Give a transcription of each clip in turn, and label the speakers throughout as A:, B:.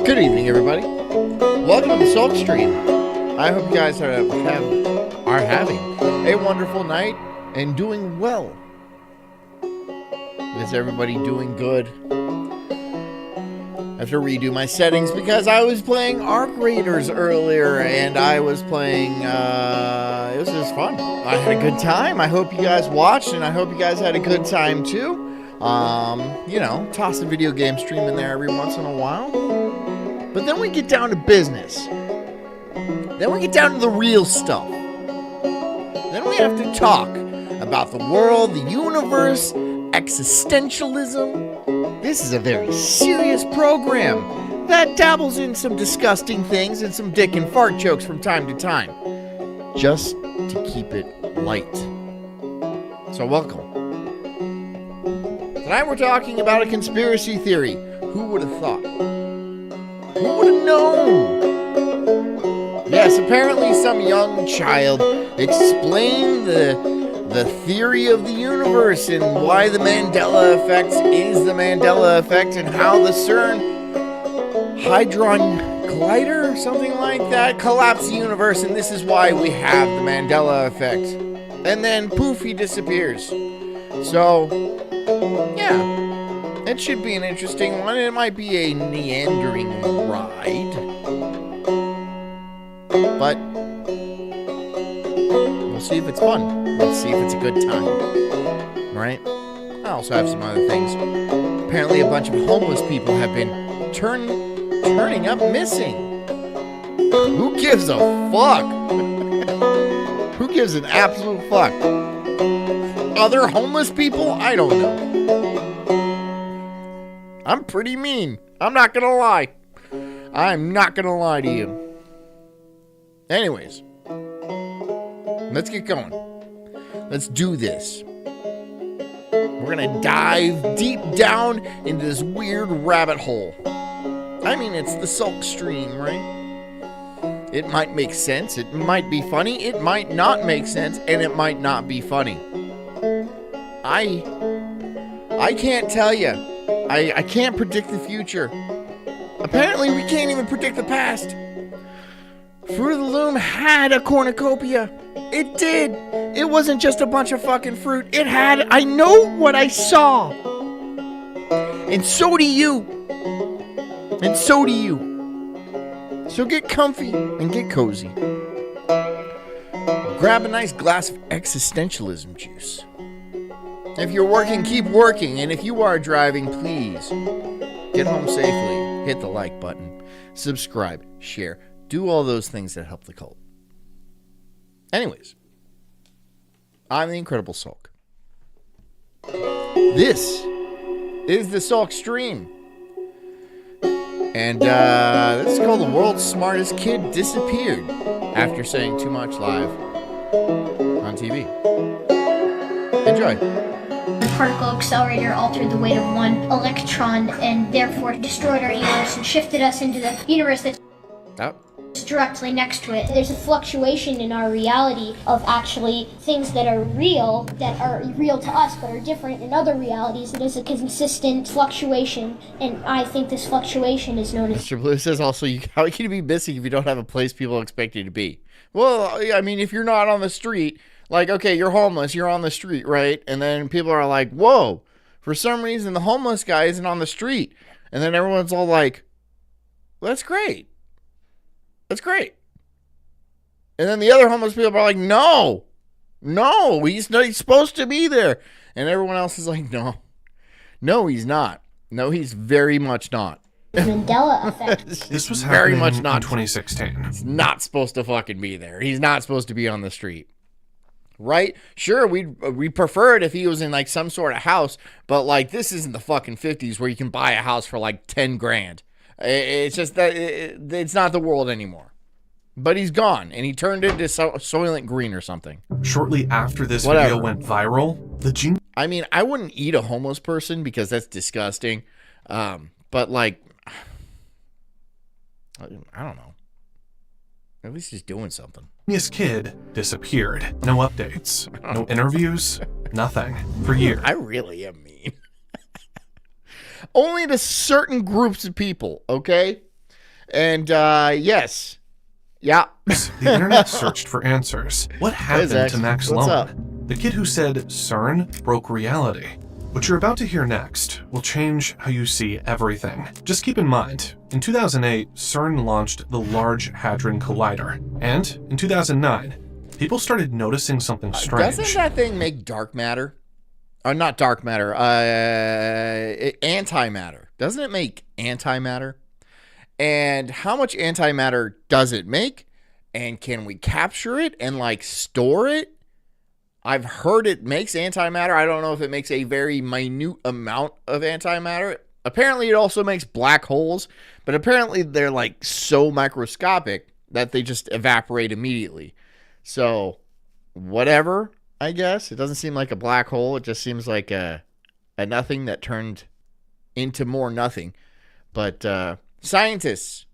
A: Good evening, everybody. Welcome to the Sulk stream. I hope you guys are having a wonderful night and doing well. Is everybody doing good? I have to redo my settings because I was playing Arc Raiders earlier and I was playing, it was just fun. I had a good time. I hope you guys watched and I hope you guys had a good time too. You know, toss a video game stream in there every once in a while. But then we get down to business. Then we get down to the real stuff. Then we have to talk about the world, the universe, existentialism. This is a very serious program that dabbles in some disgusting things and some dick and fart jokes from time to time. Just to keep it light. So welcome. Tonight we're talking about a conspiracy theory. Who would have thought? Who would have known? Yes, apparently some young child explained the theory of the universe and why the Mandela effect is the Mandela effect and how the CERN Hadron Collider or something like that collapsed the universe and this is why we have the Mandela effect. And then poof, he disappears. So, yeah. It should be an interesting one. It might be a meandering ride. But we'll see if it's fun. We'll see if it's a good time. Right? I also have some other things. Apparently a bunch of homeless people have been turning up missing. Who gives a fuck? Who gives an absolute fuck? Other homeless people? I don't know. I'm pretty mean. I'm not gonna lie. I'm not gonna lie to you. Anyways, let's get going. Let's do this. We're gonna dive deep down into this weird rabbit hole. I mean, it's the Sulk stream, right? It might make sense. It might be funny. It might not make sense, and it might not be funny. I can't tell you. I can't predict the future. Apparently, we can't even predict the past. Fruit of the Loom had a cornucopia. It did. It wasn't just a bunch of fucking fruit. It had, I know what I saw. And so do you. And so do you. So get comfy and get cozy. Grab a nice glass of existentialism juice. If you're working, keep working. And if you are driving, please get home safely. Hit the like button. Subscribe. Share. Do all those things that help the cult. Anyways, I'm the Incredible Sulk. This is the Sulk Stream. And this is called The World's Smartest Kid Disappeared After Saying Too Much Live on TV. Enjoy.
B: The particle accelerator altered the weight of one electron and therefore destroyed our universe and shifted us into the universe that's directly next to it. There's a fluctuation in our reality of actually things that are real to us but are different in other realities. It is a consistent fluctuation, and I think this fluctuation is known as...
A: Mr. Blue says also, how can you be missing if you don't have a place people expect you to be? Well, I mean, if you're not on the street, like, okay, you're homeless, you're on the street, right? And then people are like, whoa, for some reason the homeless guy isn't on the street. And then everyone's all like, well, that's great. That's great. And then the other homeless people are like, no, he's supposed to be there. And everyone else is like, no, he's not. No, he's very much not.
B: Mandela effect.
C: This was
A: very
C: happening
A: much not
C: in 2016.
A: He's not supposed to fucking be there. He's not supposed to be on the street. Right? Sure, we prefer it if he was in like some sort of house, but like this isn't the fucking 50s where you can buy a house for like 10 grand. It's just that it's not the world anymore. But he's gone, and he turned into Soylent Green or something.
C: Shortly after this video went viral,
A: I mean, I wouldn't eat a homeless person because that's disgusting. But like, I don't know. At least he's doing something.
C: Genius kid disappeared. No updates. No interviews. Nothing. For years.
A: I really am mean. Only to certain groups of people, okay? And, yes. Yeah.
C: The internet searched for answers. What happened to Max
A: What's
C: Loan?
A: up?
C: The kid who said CERN broke reality. What you're about to hear next will change how you see everything. Just keep in mind, in 2008, CERN launched the Large Hadron Collider. And in 2009, people started noticing something strange.
A: Doesn't that thing make dark matter? Not dark matter, antimatter. Doesn't it make antimatter? And how much antimatter does it make? And can we capture it and like store it? I've heard it makes antimatter. I don't know if it makes a very minute amount of antimatter. Apparently it also makes black holes, but apparently they're like so microscopic that they just evaporate immediately. So whatever. I guess. It doesn't seem like a black hole. It just seems like a nothing that turned into more nothing. But scientists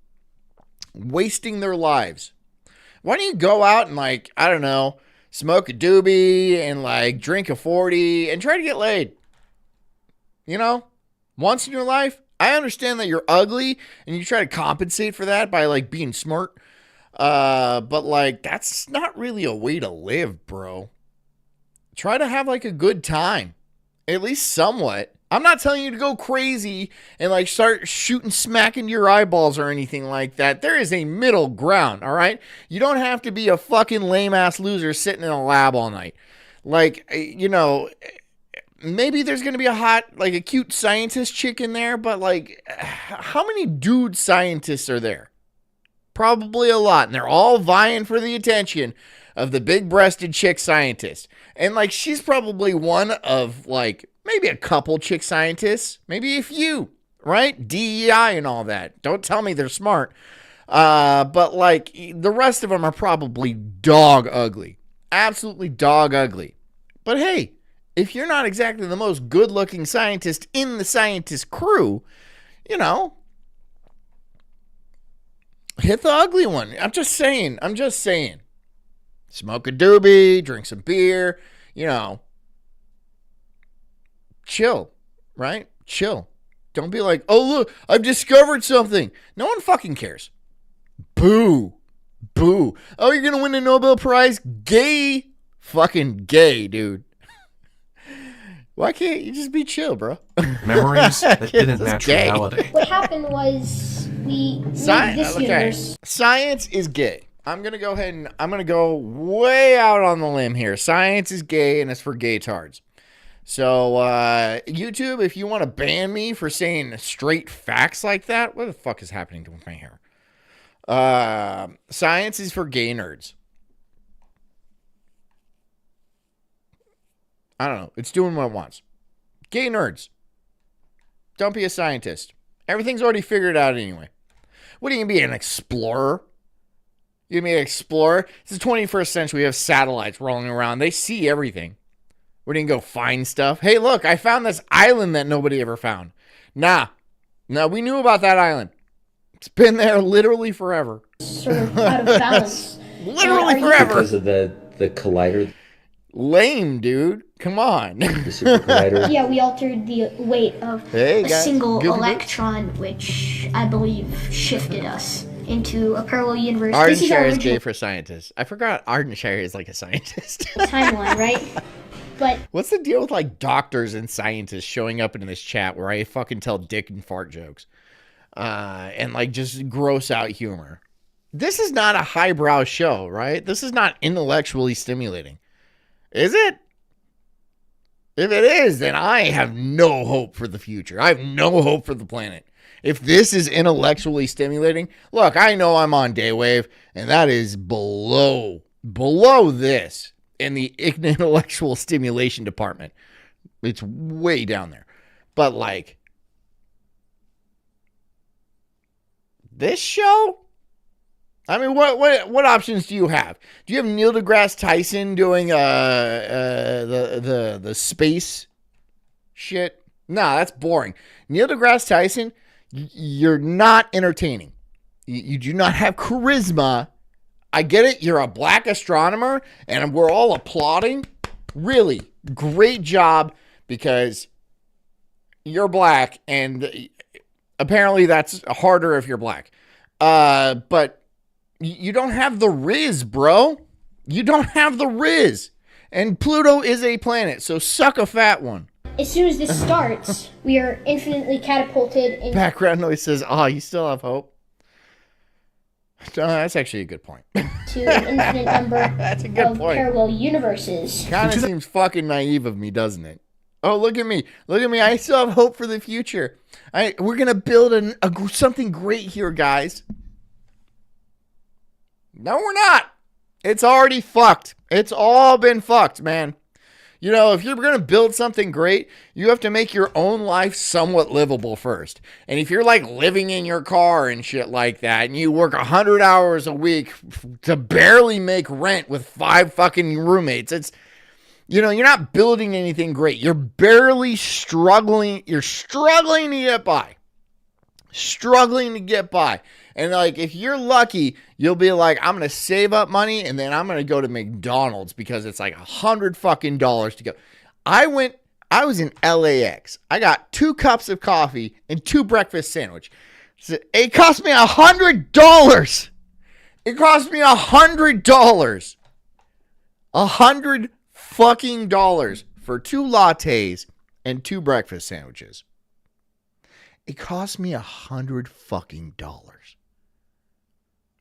A: wasting their lives. Why don't you go out and like, I don't know, smoke a doobie and like drink a 40 and try to get laid? You know, once in your life. I understand that you're ugly and you try to compensate for that by like being smart. But like, that's not really a way to live, bro. Try to have like a good time, at least somewhat. I'm not telling you to go crazy and like start shooting smack into your eyeballs or anything like that. There is a middle ground, all right? You don't have to be a fucking lame ass loser sitting in a lab all night. Like, you know, maybe there's going to be a hot, like a cute scientist chick in there, but like, how many dude scientists are there? Probably a lot, and they're all vying for the attention of the big-breasted chick scientist. And like, she's probably one of like maybe a couple chick scientists, maybe a few, right? DEI and all that. Don't tell me they're smart. But like, the rest of them are probably dog ugly. Absolutely dog ugly. But hey, if you're not exactly the most good-looking scientist in the scientist crew, you know, hit the ugly one. I'm just saying. Smoke a doobie, drink some beer, you know. Chill, right? Chill. Don't be like, oh, look, I've discovered something. No one fucking cares. Boo. Boo. Oh, you're gonna win a Nobel Prize? Gay. Fucking gay, dude. Why can't you just be chill, bro?
C: Memories that didn't match
A: gay.
C: reality.
B: What happened was we made this universe.
A: Science is gay. I'm gonna go ahead and I'm gonna go way out on the limb here. Science is gay and it's for gaytards. So YouTube, if you want to ban me for saying straight facts like that, what the fuck is happening to my hair? Science is for gay nerds. I don't know. It's doing what it wants. Gay nerds. Don't be a scientist. Everything's already figured out anyway. What are you going to be, an explorer? You're going to be an explorer? It's the 21st century. We have satellites rolling around. They see everything. We're going to go find stuff. Hey, look, I found this island that nobody ever found. Nah. No, we knew about that island. It's been there literally forever.
B: Sort of out of balance.
A: Literally forever.
D: Because of the collider.
A: Lame, dude. Come on.
D: The super collider.
B: Yeah, we altered the weight of a single electron, which I believe shifted us into a parallel universe.
A: Ardenshire is gay for scientists. I forgot Ardenshire is like a scientist.
B: Timeline, right? But
A: what's the deal with like doctors and scientists showing up in this chat where I fucking tell dick and fart jokes and like just gross out humor? This is not a highbrow show, right? This is not intellectually stimulating. Is it? If it is, then I have no hope for the future. I have no hope for the planet. If this is intellectually stimulating, look, I know I'm on Daywave, and that is below this in the intellectual stimulation department. It's way down there. But like, this show? I mean, what options do you have? Do you have Neil deGrasse Tyson doing the space shit? Nah, that's boring. Neil deGrasse Tyson, you're not entertaining. You do not have charisma. I get it. You're a black astronomer, and we're all applauding. Really, great job, because you're black, and apparently that's harder if you're black. But you don't have the Riz, bro. You don't have the Riz. And Pluto is a planet, so suck a fat one.
B: As soon as this starts, we are infinitely catapulted into...
A: Background noise says, you still have hope. No, that's actually a good point.
B: ...to an infinite number
A: that's a good
B: of
A: point.
B: Parallel universes.
A: Kind of seems fucking naive of me, doesn't it? Oh, look at me. Look at me. I still have hope for the future. We're going to build something great here, guys. No, we're not. It's already fucked. It's all been fucked, man. You know, if you're going to build something great, you have to make your own life somewhat livable first. And if you're like living in your car and shit like that, and you work 100 hours a week to barely make rent with 5 fucking roommates, it's, you know, you're not building anything great. You're barely struggling. You're struggling to get by. Struggling to get by. And like, if you're lucky, you'll be like, I'm going to save up money and then I'm going to go to McDonald's because it's like $100 fucking to go. I was in LAX. I got 2 cups of coffee and 2 breakfast sandwich. It cost me $100. It cost me $100. $100 fucking dollars for 2 lattes and 2 breakfast sandwiches. It cost me $100 fucking dollars.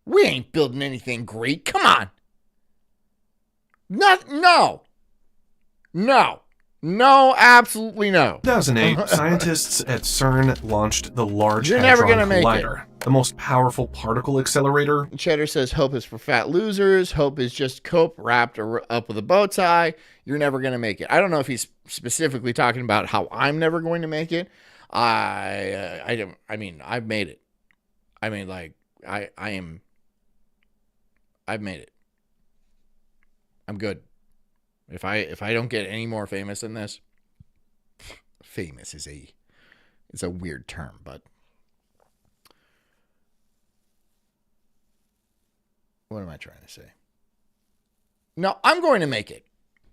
A: We ain't building anything great. Come on. No, absolutely no.
C: 2008, scientists at CERN launched the Large
A: You're never
C: Hadron
A: gonna make
C: Collider, the most powerful particle accelerator.
A: Cheddar says hope is for fat losers. Hope is just cope wrapped up with a bow tie. You're never going to make it. I don't know if he's specifically talking about how I'm never going to make it. I mean, I've made it. I mean, like, I've made it. I'm good. If I don't get any more famous than this, famous is a weird term, but what am I trying to say? No, I'm going to make it.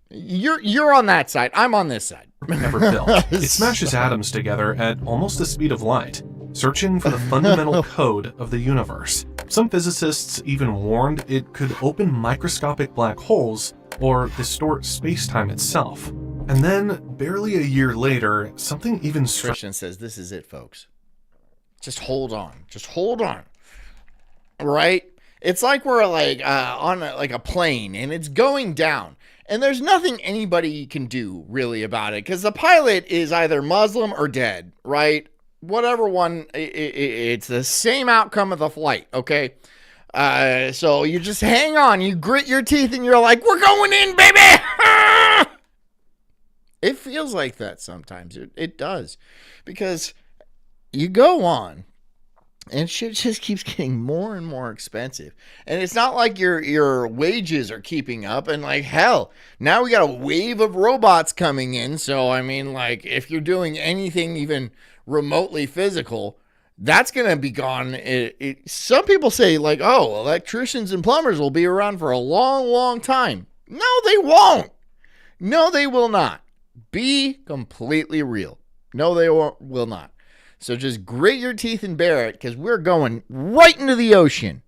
A: You're on that side. I'm on this side.
C: Never built. It smashes atoms together at almost the speed of light, searching for the fundamental code of the universe. Some physicists even warned it could open microscopic black holes or distort space-time itself. And then, barely a year later, something even
A: Christian says, this is it, folks. Just hold on. Just hold on. Right? It's like we're like on a plane and it's going down. And there's nothing anybody can do really about it because the pilot is either Muslim or dead, right? Whatever one, it's the same outcome of the flight, okay? So you just hang on. You grit your teeth and you're like, we're going in, baby! It feels like that sometimes. It does. Because you go on and shit just keeps getting more and more expensive. And it's not like your wages are keeping up. And like, hell, now we got a wave of robots coming in. So, I mean, like, if you're doing anything even remotely physical, that's going to be gone. Some people say, like, oh, electricians and plumbers will be around for a long, long time. No, they won't. No, they will not. Be completely real. No, they will not. So just grit your teeth and bear it because we're going right into the ocean.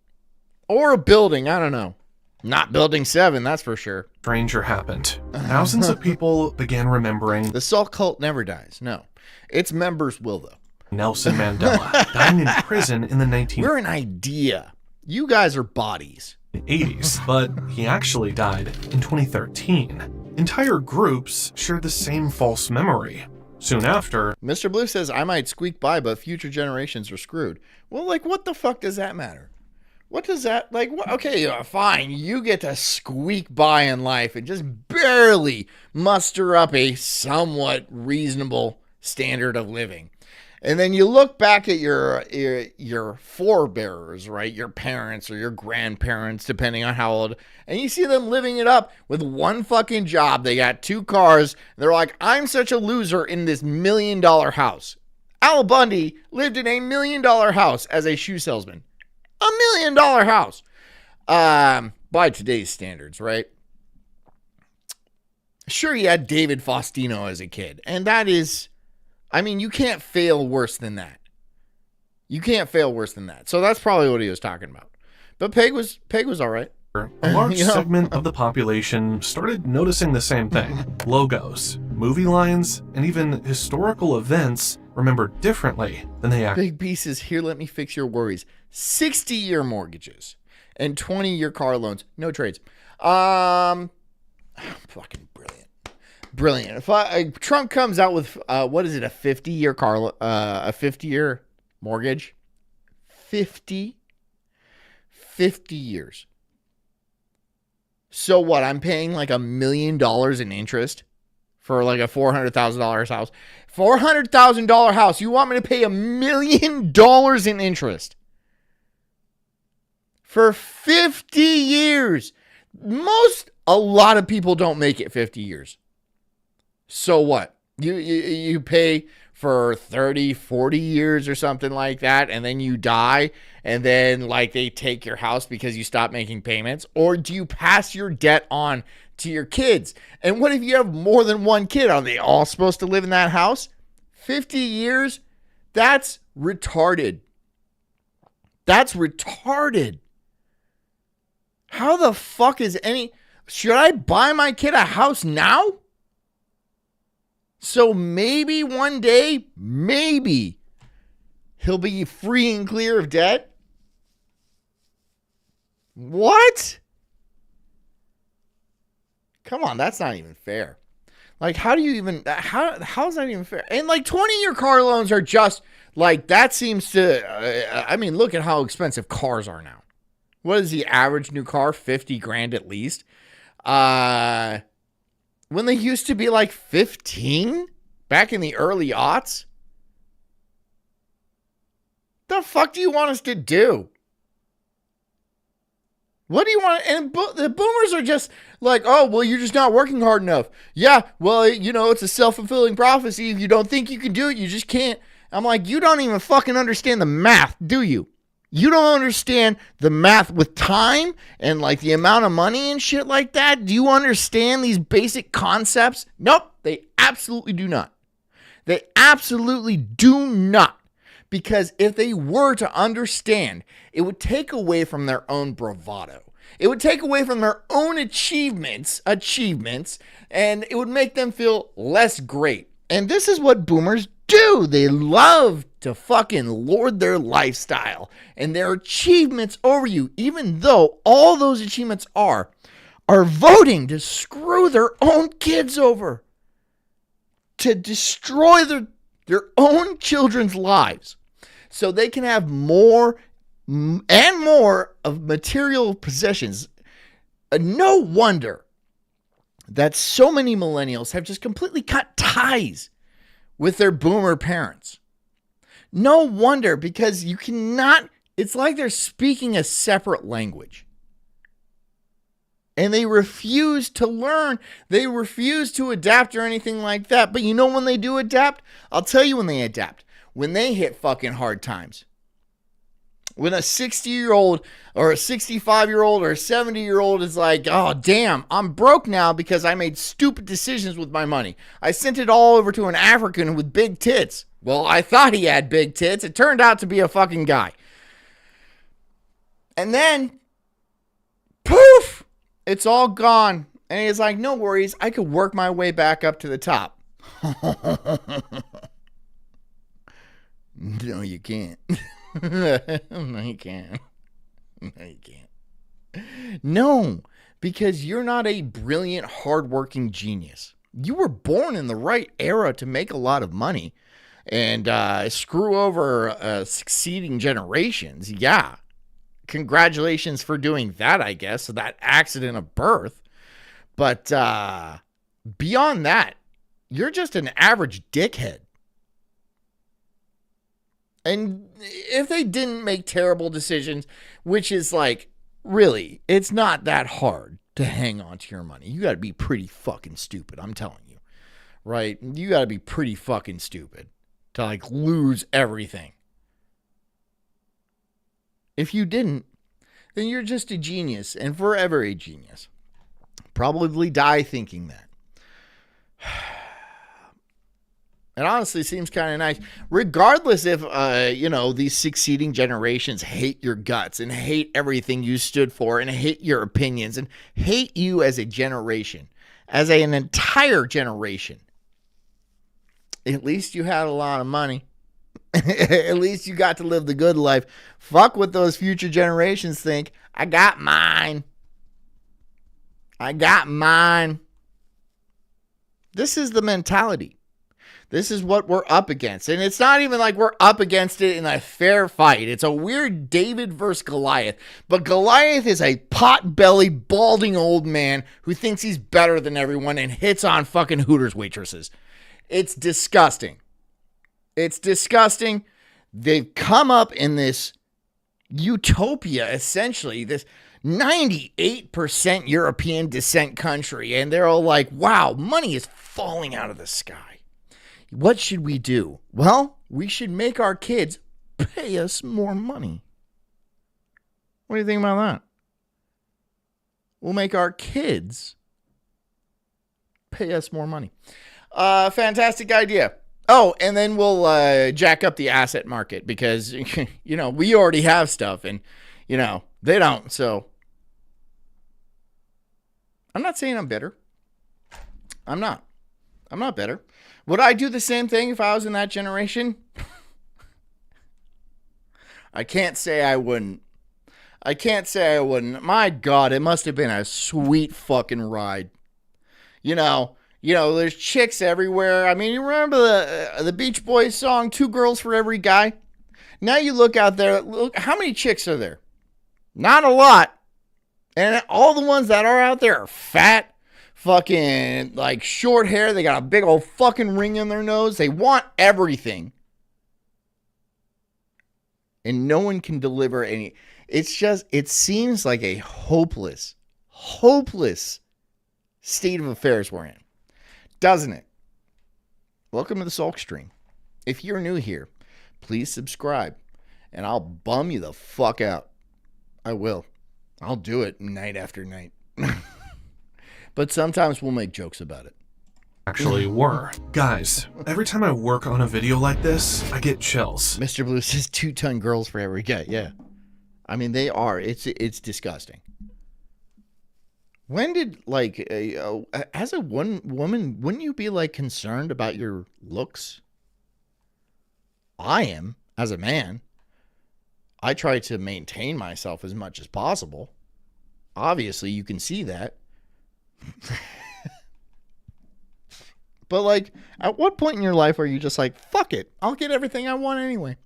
A: Or a building, I don't know. Not building 7, that's for sure.
C: Stranger happened. Thousands of people began remembering
A: the Sulk cult never dies. No. Its members will, though.
C: Nelson Mandela dying in prison in the 1980s.
A: We're an idea. You guys are bodies.
C: But he actually died in 2013. Entire groups shared the same false memory. Soon after,
A: Mr. Blue says, I might squeak by, but future generations are screwed. Well, like, what the fuck does that matter? What does that, like, what? Okay, fine. You get to squeak by in life and just barely muster up a somewhat reasonable standard of living. And then you look back at your forebearers, right? Your parents or your grandparents, depending on how old, and you see them living it up with one fucking job. They got 2 cars. They're like, I'm such a loser in this $1 million house. Al Bundy lived in a $1 million house as a shoe salesman. $1 million house. By today's standards, right? Sure, you had David Faustino as a kid. And that is, I mean, you can't fail worse than that. You can't fail worse than that. So that's probably what he was talking about. But Peg was all right.
C: a large segment of the population started noticing the same thing. Logos, movie lines, and even historical events remembered differently than they actually.
A: Big pieces here, let me fix your worries. 60-year mortgages and 20-year car loans. No trades. Fucking brilliant. If Trump comes out with what is it, a 50-year a 50-year mortgage? 50 years. So what? I'm paying like $1 million in interest for like a $400,000 house. $400,000 house. You want me to pay $1 million in interest for 50 years? A lot of people don't make it 50 years. So what? You pay for 30, 40 years or something like that, and then you die, and then like they take your house because you stop making payments? Or do you pass your debt on to your kids? And what if you have more than one kid? Are they all supposed to live in that house? 50 years? That's retarded. That's retarded. How the fuck is should I buy my kid a house now? So maybe one day, maybe he'll be free and clear of debt? What? Come on, that's not even fair. Like, how is that even fair? And like 20-year car loans are just like, that seems to, look at how expensive cars are now. What is the average new car? 50 grand at least. When they used to be like 15 back in the early aughts. The fuck do you want us to do? What do you want? And the boomers are just like, oh, well, you're just not working hard enough. Yeah, well, it's a self-fulfilling prophecy. If you don't think you can do it, you just can't. I'm like, you don't even fucking understand the math, do you? You don't understand the math with time and like the amount of money and shit like that. Do you understand these basic concepts? Nope, they absolutely do not. They absolutely do not. Because if they were to understand, it would take away from their own bravado. It would take away from their own achievements, and it would make them feel less great. And this is what boomers do. They love to fucking lord their lifestyle and their achievements over you, even though all those achievements are voting to screw their own kids over, to destroy their own children's lives so they can have more and more of material possessions. No wonder that so many millennials have just completely cut ties with their boomer parents. No wonder, because you cannot, it's like they're speaking a separate language. And they refuse to learn. They refuse to adapt or anything like that. But you know when they do adapt? I'll tell you when they adapt. When they hit fucking hard times. When a 60-year-old or a 65-year-old or a 70-year-old is like, oh, damn, I'm broke now because I made stupid decisions with my money. I sent it all over to an African with big tits. Well, I thought he had big tits. It turned out to be a fucking guy. And then, poof, it's all gone. And he's like, no worries, I could work my way back up to the top. No, you can't. No, you can't. No, you can't. No, because you're not a brilliant, hardworking genius. You were born in the right era to make a lot of money and screw over succeeding generations. Yeah. Congratulations for doing that, I guess, that accident of birth. But beyond that, you're just an average dickhead. And if they didn't make terrible decisions, which is like, really, it's not that hard to hang on to your money. You got to be pretty fucking stupid, I'm telling you. Right? You got to be pretty fucking stupid to like lose everything. If you didn't, then you're just a genius and forever a genius. Probably die thinking that. It honestly seems kind of nice, regardless if, these succeeding generations hate your guts and hate everything you stood for and hate your opinions and hate you as a generation, as an entire generation. At least you had a lot of money. At least you got to live the good life. Fuck what those future generations think. I got mine. I got mine. This is the mentality. This is what we're up against. And it's not even like we're up against it in a fair fight. It's a weird David versus Goliath. But Goliath is a pot-bellied, balding old man who thinks he's better than everyone and hits on fucking Hooters waitresses. It's disgusting. It's disgusting. They've come up in this utopia, essentially, this 98% European descent country. And they're all like, wow, money is falling out of the sky. What should we do? Well, we should make our kids pay us more money. What do you think about that? We'll make our kids pay us more money. Fantastic idea. Oh, and then we'll jack up the asset market because, we already have stuff and, they don't. So I'm not saying I'm bitter. I'm not bitter. Would I do the same thing if I was in that generation? I can't say I wouldn't. My God, it must have been a sweet fucking ride. There's chicks everywhere. I mean, you remember the Beach Boys song, 2 girls for every guy? Now you look out there, look, how many chicks are there? Not a lot. And all the ones that are out there are fat, fucking like short hair. They got a big old fucking ring in their nose. They want everything. And no one can deliver any. It's just, it seems like a hopeless state of affairs we're in. Doesn't it? Welcome to the Sulk stream. If you're new here, please subscribe and I'll bum you the fuck out. I will. I'll do it night after night. But sometimes we'll make jokes about it.
C: actually were. Guys, every time I work on a video like this, I get chills.
A: Mr. Blue says 2-ton girls for every guy. Yeah. I mean, they are. It's disgusting. When did, like, as a one woman, wouldn't you be, like, concerned about your looks? I am, as a man. I try to maintain myself as much as possible. Obviously, you can see that. But, like, at what point in your life are you just like, fuck it, I'll get everything I want anyway?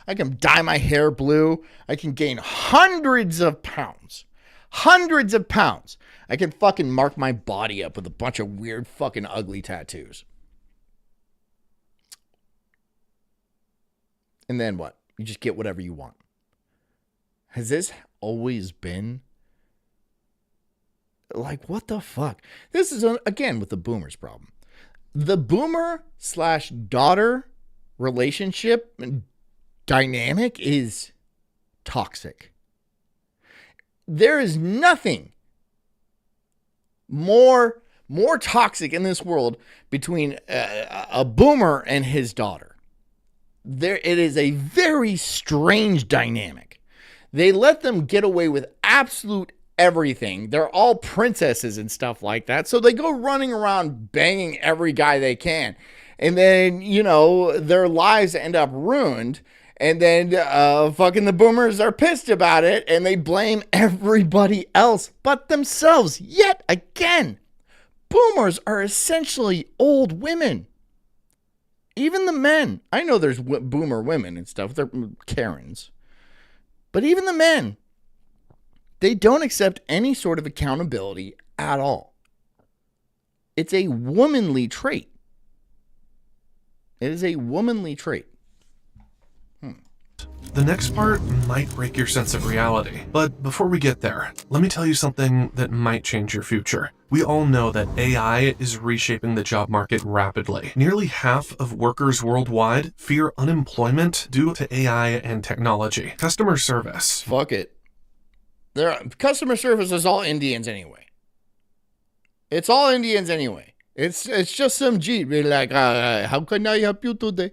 A: I can dye my hair blue. I can gain hundreds of pounds. Hundreds of pounds. I can fucking mark my body up with a bunch of weird fucking ugly tattoos. And then what? You just get whatever you want. Has this always been? Like, what the fuck? This is, again, with the boomers problem. The boomer/daughter relationship dynamic is toxic. There is nothing more toxic in this world between a boomer and his daughter. It is a very strange dynamic. They let them get away with absolute everything. They're all princesses and stuff like that. So they go running around banging every guy they can. And then, you know, their lives end up ruined. And then fucking the boomers are pissed about it. And they blame everybody else but themselves. Yet again, boomers are essentially old women. Even the men. I know there's boomer women and stuff. They're Karens. But even the men, they don't accept any sort of accountability at all. It's a womanly trait. It is a womanly trait.
C: The next part might break your sense of reality, but before we get there, let me tell you something that might change your future. We all know that AI is reshaping the job market rapidly. Nearly half of workers worldwide fear unemployment due to AI and technology. Customer service.
A: Fuck it. Customer service is all Indians anyway. It's all Indians anyway. It's just some G be like, how can I help you today?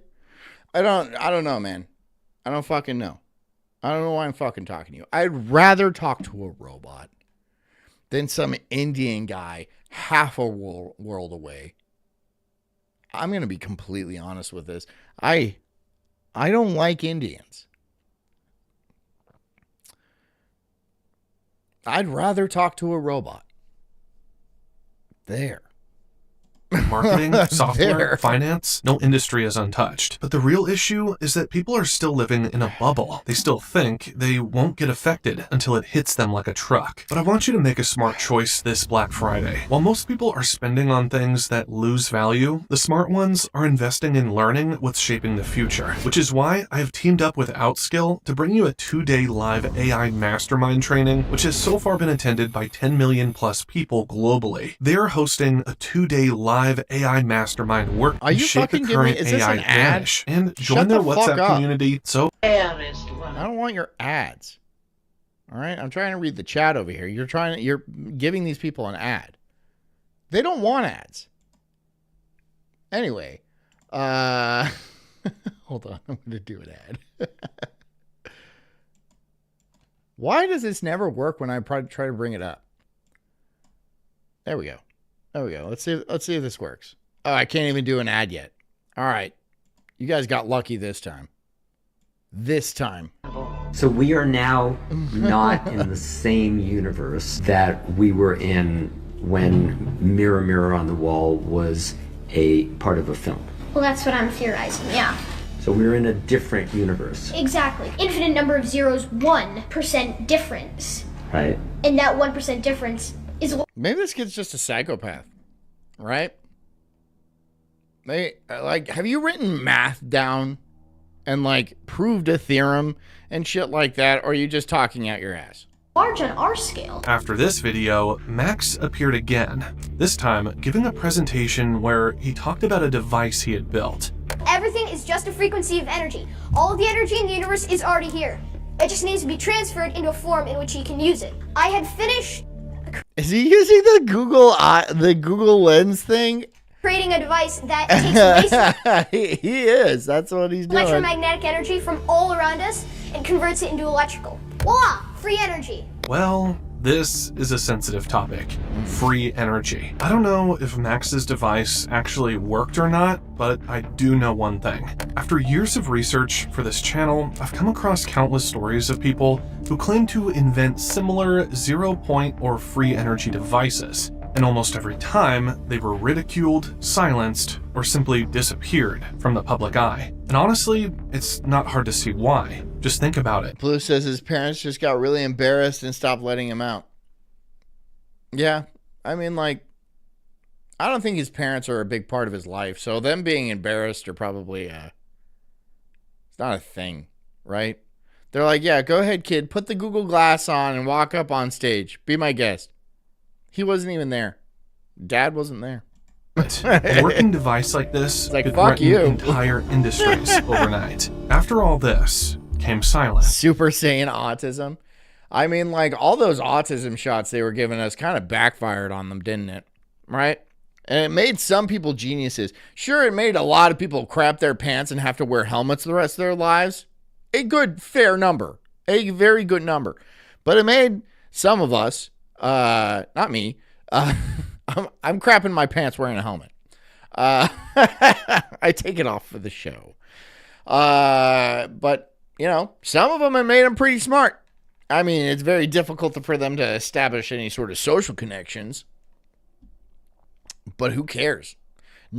A: I don't know, man. I don't fucking know. I don't know why I'm fucking talking to you. I'd rather talk to a robot than some Indian guy half a world away. I'm going to be completely honest with this. I don't like Indians. I'd rather talk to a robot. There.
C: Marketing, software, finance, no industry is untouched. But the real issue is that people are still living in a bubble. They still think they won't get affected until it hits them like a truck. But I want you to make a smart choice this Black Friday. While most people are spending on things that lose value, the smart ones are investing in learning what's shaping the future. Which is why I have teamed up with Outskill to bring you a 2-day live AI mastermind training, which has so far been attended by 10 million plus people globally. They're hosting a 2-day live AI mastermind work
A: Are you
C: to shape the
A: fucking
C: current
A: giving me- is this
C: AI
A: an ad?
C: vanish and
A: Shut
C: join their
A: the fuck
C: WhatsApp
A: up.
C: community. So
A: I don't want your ads. All right, I'm trying to read the chat over here. You're giving these people an ad. They don't want ads. Anyway, hold on, I'm going to do an ad. Why does this never work when I try to bring it up? There we go. There we go. Let's see if this works. Oh, I can't even do an ad yet. All right. You guys got lucky this time. This time.
E: So we are now not in the same universe that we were in when Mirror Mirror on the Wall was a part of a film.
B: Well, that's what I'm theorizing, yeah.
E: So we're in a different universe,
B: Exactly. Infinite number of zeros, 1% difference.
E: right?
B: And that 1% difference is
A: Maybe this kid's just a psychopath, right? Have you written math down and like proved a theorem and shit like that, or are you just talking out your ass?
B: large on our scale.
C: after this video, Max appeared again, this time giving a presentation where he talked about a device he had built.
F: Everything is just a frequency of energy. All of the energy in the universe is already here. It just needs to be transferred into a form in which he can use it. I had finished.
A: Is he using the Google Lens thing?
F: creating a device that takes
A: he is. That's what he's doing.
F: electromagnetic energy from all around us and converts it into electrical. Voila! Free energy.
C: Well, this is a sensitive topic. Free energy. I don't know if Max's device actually worked or not, but I do know one thing. After years of research for this channel, I've come across countless stories of people who claim to invent similar zero-point or free energy devices. And almost every time, they were ridiculed, silenced, or simply disappeared from the public eye. And honestly, it's not hard to see why. Just think about it.
A: Blue says his parents just got really embarrassed and stopped letting him out. Yeah, I mean, like, I don't think his parents are a big part of his life, so them being embarrassed are probably, it's not a thing, right? They're like, yeah, go ahead, kid, put the Google Glass on and walk up on stage. Be my guest. He wasn't even there. Dad wasn't there.
C: A working device like this
A: like,
C: could
A: fuck
C: threaten
A: you.
C: entire industries overnight. After all this came silence.
A: Super Saiyan autism. I mean, like, all those autism shots they were giving us kind of backfired on them, didn't it? Right? And it made some people geniuses. Sure, it made a lot of people crap their pants and have to wear helmets the rest of their lives. A good, fair number. A very good number. But it made some of us, not me, I'm crapping my pants wearing a helmet. I take it off for the show. But, you know, some of them have made them pretty smart. I mean, it's very difficult for them to establish any sort of social connections. But who cares?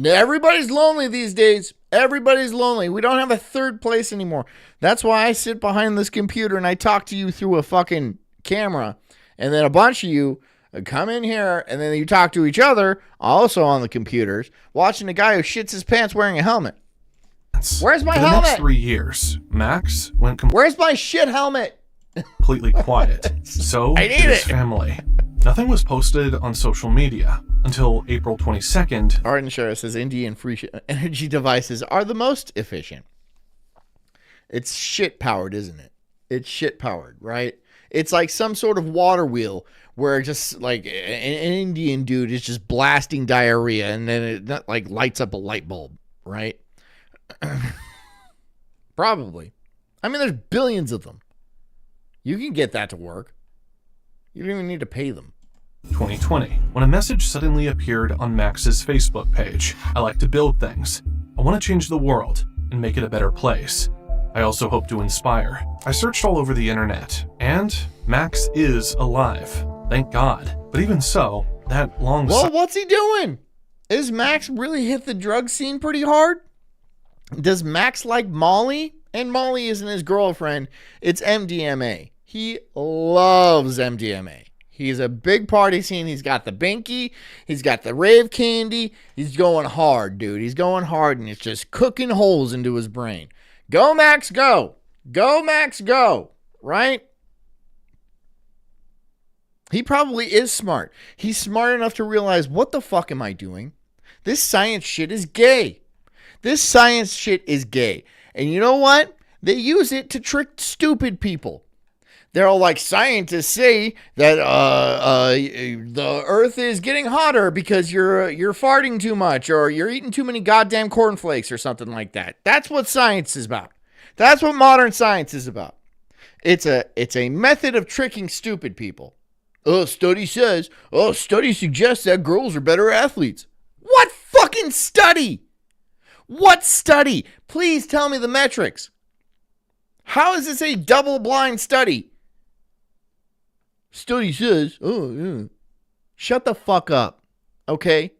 A: Everybody's lonely these days. Everybody's lonely. We don't have a third place anymore. That's why I sit behind this computer and I talk to you through a fucking camera. And then a bunch of you come in here and then you talk to each other, also on the computers, watching a guy who shits his pants wearing a helmet. Where's my
C: For the
A: helmet?
C: next 3 years, Max went
A: Where's my shit helmet?
C: completely quiet. So
A: I
C: did
A: need
C: his
A: it.
C: family. Nothing was posted on social media until April 22nd.
A: Arden Shara says Indian free energy devices are the most efficient. It's shit powered, isn't it? It's shit powered, right? It's like some sort of water wheel where just like an Indian dude is just blasting diarrhea and then it like lights up a light bulb, right? Probably. I mean, there's billions of them. You can get that to work. You don't even need to pay them.
C: 2020, when a message suddenly appeared on Max's Facebook page. I like to build things. I want to change the world and make it a better place. I also hope to inspire. I searched all over the internet, and Max is alive. Thank God. But even so, that long
A: Well, what's he doing? Is Max really hit the drug scene pretty hard? Does Max like Molly? And Molly isn't his girlfriend. It's MDMA. He loves MDMA. He's a big party scene. He's got the binky. He's got the rave candy. He's going hard, dude. He's going hard, and it's just cooking holes into his brain. Go, Max, go. Go, Max, go. Right? He probably is smart. He's smart enough to realize, what the fuck am I doing? This science shit is gay. This science shit is gay. And you know what? They use it to trick stupid people. They're all like, scientists say that the earth is getting hotter because you're farting too much or you're eating too many goddamn cornflakes or something like that. That's what science is about. That's what modern science is about. It's a method of tricking stupid people. Study suggests that girls are better athletes. What fucking study? What study? Please tell me the metrics. How is this a double-blind study? Study says, shut the fuck up, okay?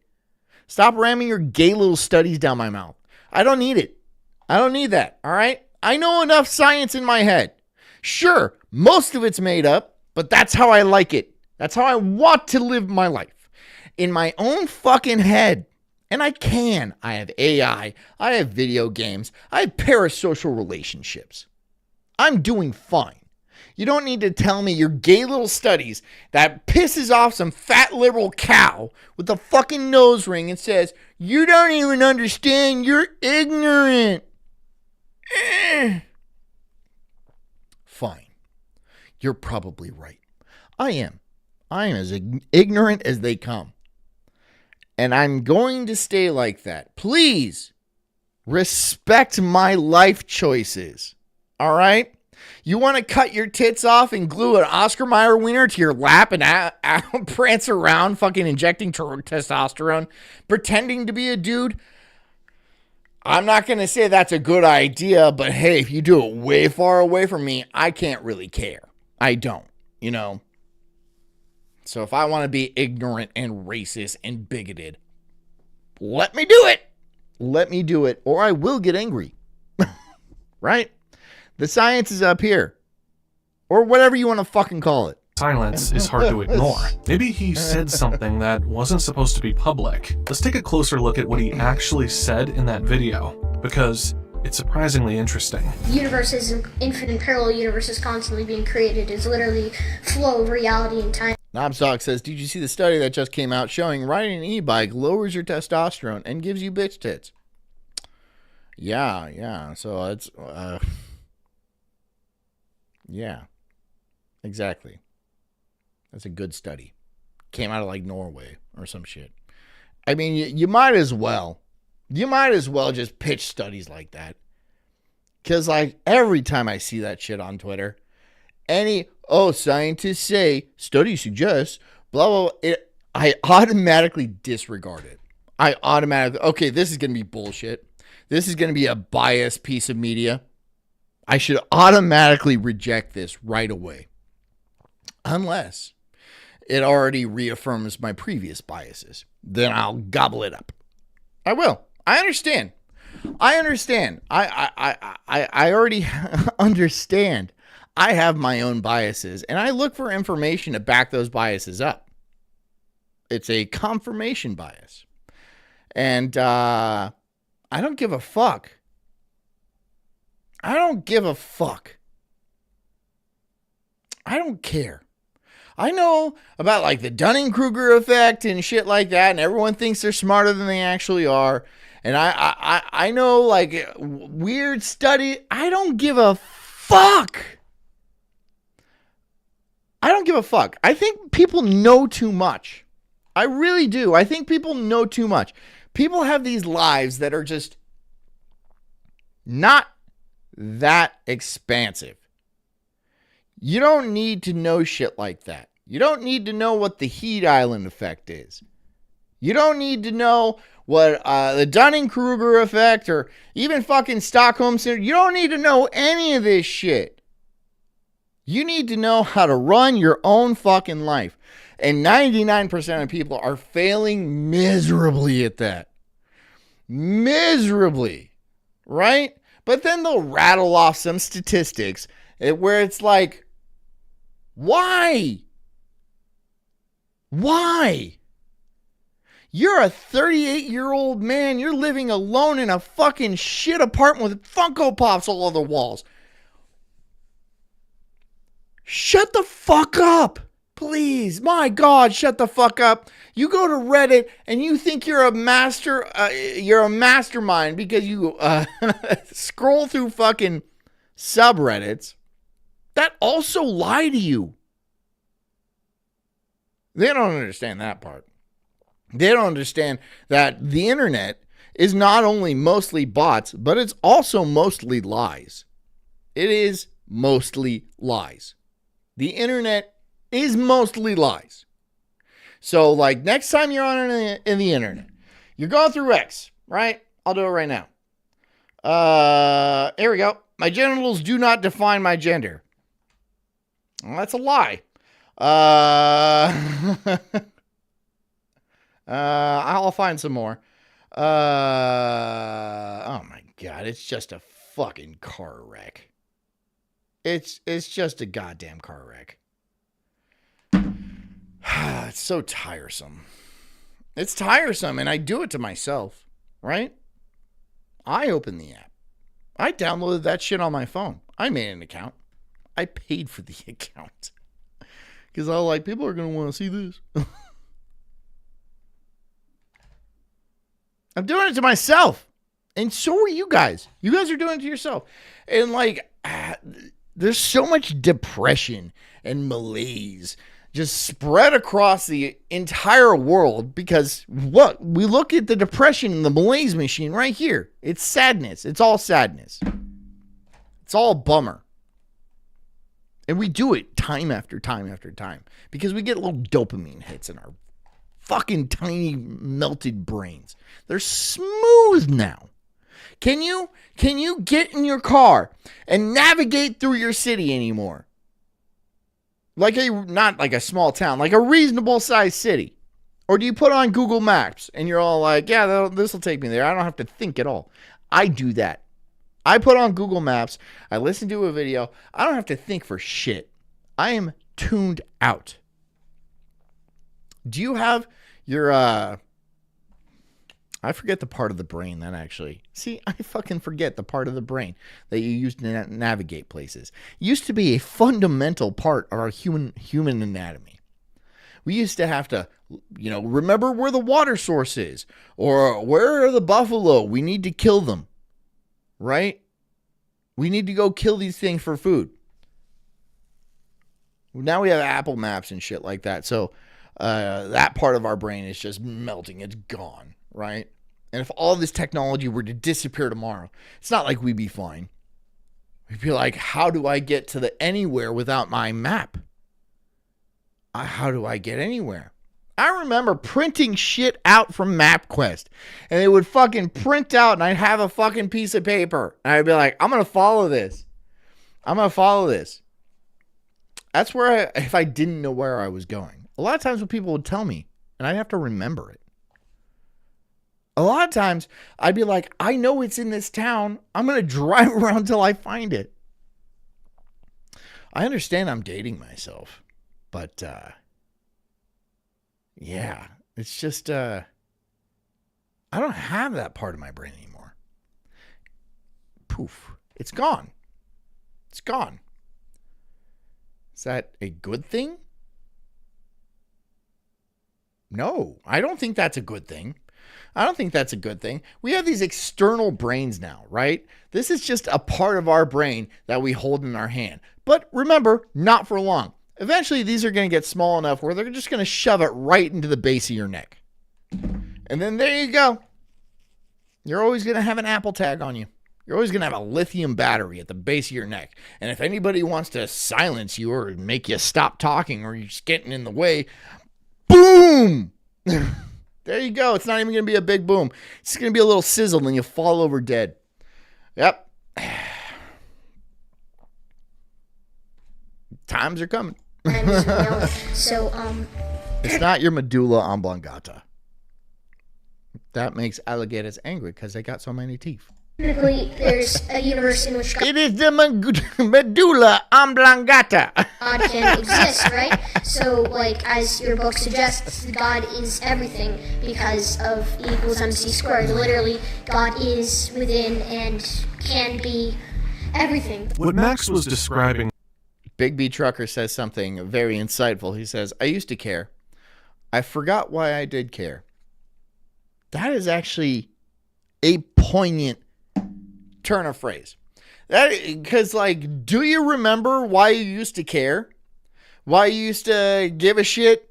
A: Stop ramming your gay little studies down my mouth. I don't need it. I don't need that, all right? I know enough science in my head. Sure, most of it's made up, but that's how I like it. That's how I want to live my life. In my own fucking head. And I can. I have AI. I have video games. I have parasocial relationships. I'm doing fine. You don't need to tell me your gay little studies that pisses off some fat liberal cow with a fucking nose ring and says, you don't even understand, you're ignorant. Fine. You're probably right. I am as ignorant as they come. And I'm going to stay like that. Please respect my life choices. All right? You want to cut your tits off and glue an Oscar Mayer wiener to your lap and prance around fucking injecting testosterone, pretending to be a dude? I'm not going to say that's a good idea, but hey, if you do it way far away from me, I can't really care. I don't, you know? So if I want to be ignorant and racist and bigoted, let me do it. Let me do it, or I will get angry. Right? The science is up here. Or whatever you want to fucking call it.
C: Silence is hard to ignore. Maybe he said something that wasn't supposed to be public. Let's take a closer look at what he actually said in that video, because it's surprisingly interesting.
B: The universe is an infinite parallel universe is constantly being created. It's literally flow of reality and time.
A: Sulk says, did you see the study that just came out showing riding an e-bike lowers your testosterone and gives you bitch tits? Yeah. So it's, yeah, exactly. That's a good study. Came out of like Norway or some shit. I mean, you might as well. You might as well just pitch studies like that. Because like every time I see that shit on Twitter, scientists say, study suggests, blah, blah, blah. I automatically disregard it. Okay, this is going to be bullshit. This is going to be a biased piece of media. I should automatically reject this right away. Unless it already reaffirms my previous biases. Then I'll gobble it up. I will. I understand. I already understand. I have my own biases, and I look for information to back those biases up. It's a confirmation bias. And I don't give a fuck. I don't care. I know about like the Dunning-Kruger effect and shit like that, and everyone thinks they're smarter than they actually are. And I know like weird study. I don't give a fuck. I think people know too much. I really do. I think people know too much. People have these lives that are just not that expansive. You don't need to know shit like that. You don't need to know what the heat island effect is. You don't need to know what the Dunning-Kruger effect or even fucking Stockholm Syndrome. You don't need to know any of this shit. You need to know how to run your own fucking life. And 99% of people are failing miserably at that. Miserably. Right? But then they'll rattle off some statistics where it's like, why? Why? You're a 38-year-old man. You're living alone in a fucking shit apartment with Funko Pops all over the walls. Shut the fuck up. Please. My God, shut the fuck up. You go to Reddit and you think you're a mastermind because you scroll through fucking subreddits that also lie to you. They don't understand that part. They don't understand that the internet is not only mostly bots, but it's also mostly lies. It is mostly lies. The internet is mostly lies. So, like, next time you're on in the internet, you're going through X, right? I'll do it right now. Here we go. My genitals do not define my gender. Well, that's a lie. I'll find some more. Oh my God, it's just a fucking car wreck. It's just a goddamn car wreck. It's so tiresome. It's tiresome, and I do it to myself, right? I open the app. I downloaded that shit on my phone. I made an account. I paid for the account. Because I was like, people are going to want to see this. I'm doing it to myself. And so are you guys. You guys are doing it to yourself. And like, there's so much depression and malaise just spread across the entire world because what? We look at the depression and the malaise machine right here. It's sadness. It's all sadness. It's all bummer. And we do it time after time after time because we get little dopamine hits in our fucking tiny melted brains. They're smooth now. Can you get in your car and navigate through your city anymore? Not like a small town, like a reasonable sized city. Or do you put on Google Maps and you're all like, yeah, this will take me there. I don't have to think at all. I do that. I put on Google Maps. I listen to a video. I don't have to think for shit. I am tuned out. Do you have your, I forget the part of the brain that actually, I fucking forget the part of the brain that you use to navigate places. It used to be a fundamental part of our human anatomy. We used to have to, remember where the water source is, or where are the buffalo? We need to kill them, right? We need to go kill these things for food. Now we have Apple Maps and shit like that. So that part of our brain is just melting. It's gone, right? And if all this technology were to disappear tomorrow, it's not like we'd be fine. We'd be like, how do I get to the anywhere without my map? How do I get anywhere? I remember printing shit out from MapQuest, and it would fucking print out, and I'd have a fucking piece of paper, and I'd be like, I'm going to follow this. That's where if I didn't know where I was going. A lot of times when people would tell me, and I'd have to remember it. A lot of times I'd be like, I know it's in this town. I'm going to drive around till I find it. I understand I'm dating myself, but yeah, it's just I don't have that part of my brain anymore. Poof. It's gone. It's gone. Is that a good thing? No, I don't think that's a good thing. We have these external brains now, right? This is just a part of our brain that we hold in our hand. But remember, not for long. Eventually, these are going to get small enough where they're just going to shove it right into the base of your neck. And then there you go. You're always going to have an Apple tag on you. You're always going to have a lithium battery at the base of your neck. And if anybody wants to silence you or make you stop talking or you're just getting in the way, boom! There you go. It's not even going to be a big boom. It's going to be a little sizzle and you fall over dead. Yep. Times are coming.
B: So,
A: it's not your medulla oblongata. That makes alligators angry because they got so many teeth.
B: technically, there's a universe in which
A: It is the medulla oblongata.
B: God can exist, right? So, like, as your book suggests, God is everything because of E equals MC squared. Literally, God is within and can be everything.
C: What Max was describing.
A: Big B Trucker says something very insightful. He says, I used to care. I forgot why I did care. That is actually a poignant turn of phrase. Because, like, do you remember why you used to care? Why you used to give a shit?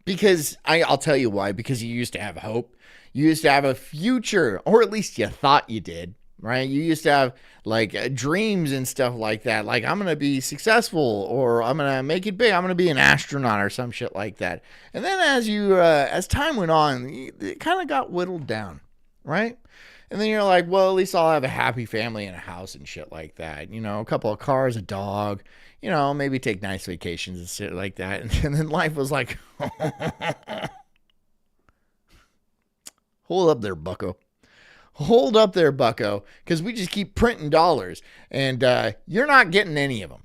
A: Because, I'll tell you why. Because you used to have hope. You used to have a future. Or at least you thought you did. Right? You used to have, like, dreams and stuff like that. Like, I'm going to be successful. Or I'm going to make it big. I'm going to be an astronaut or some shit like that. And then as time went on, it kind of got whittled down. Right? And then you're like, well, at least I'll have a happy family and a house and shit like that. You know, a couple of cars, a dog, you know, maybe take nice vacations and shit like that. And then life was like, hold up there, bucko. Hold up there, bucko. Because we just keep printing dollars. And you're not getting any of them.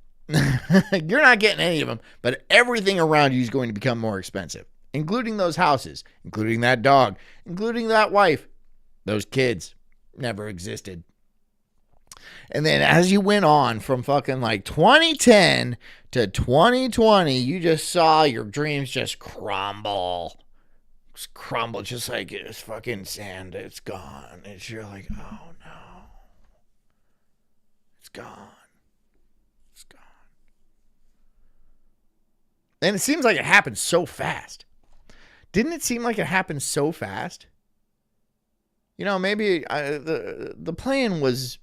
A: You're not getting any of them. But everything around you is going to become more expensive. Including those houses. Including that dog. Including that wife. Those kids never existed. And then as you went on from fucking like 2010 to 2020, you just saw your dreams just crumble. Just crumble, just like it's fucking sand. It's gone. You're like, oh no. It's gone. It's gone. And it seems like it happened so fast. Didn't it seem like it happened so fast? Maybe the plan was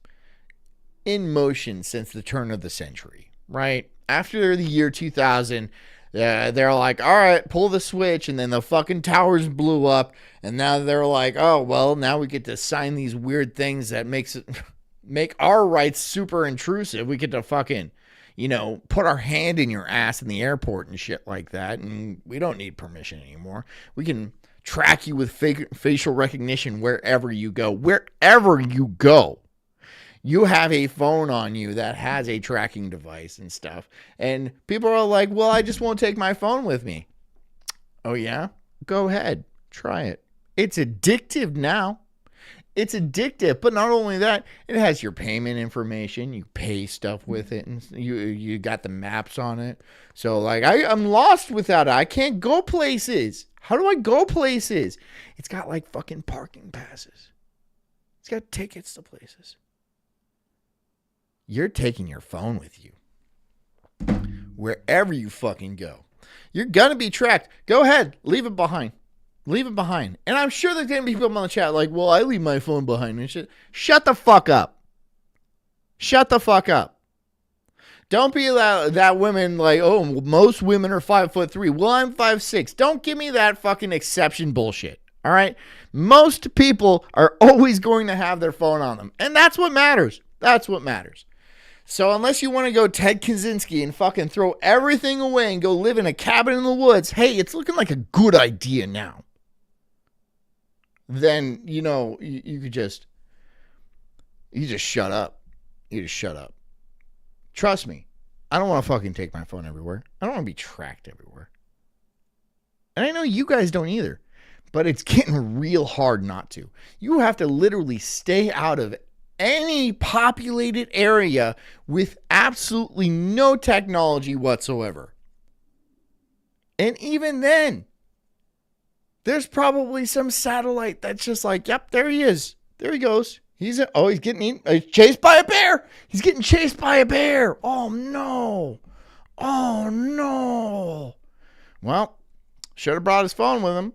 A: in motion since the turn of the century, right? After the year 2000, they're like, all right, pull the switch, and then the fucking towers blew up, and now they're like, oh, well, now we get to sign these weird things that make our rights super intrusive. We get to fucking, put our hand in your ass in the airport and shit like that, and we don't need permission anymore. We can track you with facial recognition wherever you go. Wherever you go, you have a phone on you that has a tracking device and stuff. And people are like, well, I just won't take my phone with me. Oh, yeah? Go ahead. Try it. It's addictive now. It's addictive. But not only that, it has your payment information. You pay stuff with it. And you got the maps on it. So, like, I'm lost without it. I can't go places. How do I go places? It's got, like, fucking parking passes. It's got tickets to places. You're taking your phone with you wherever you fucking go. You're going to be tracked. Go ahead. Leave it behind. Leave it behind. And I'm sure there's going to be people on the chat like, well, I leave my phone behind and shit. Shut the fuck up. Shut the fuck up. Don't be that women like, oh, most women are 5'3". Well, I'm 5'6". Don't give me that fucking exception bullshit. All right? Most people are always going to have their phone on them. And that's what matters. That's what matters. So unless you want to go Ted Kaczynski and fucking throw everything away and go live in a cabin in the woods, hey, it's looking like a good idea now. Then, you could just shut up. You just shut up. Trust me. I don't want to fucking take my phone everywhere. I don't want to be tracked everywhere. And I know you guys don't either. But it's getting real hard not to. You have to literally stay out of any populated area with absolutely no technology whatsoever. And even then, there's probably some satellite that's just like, yep, there he is. There he goes. He's getting chased by a bear. He's getting chased by a bear. Oh, no. Oh, no. Well, should have brought his phone with him.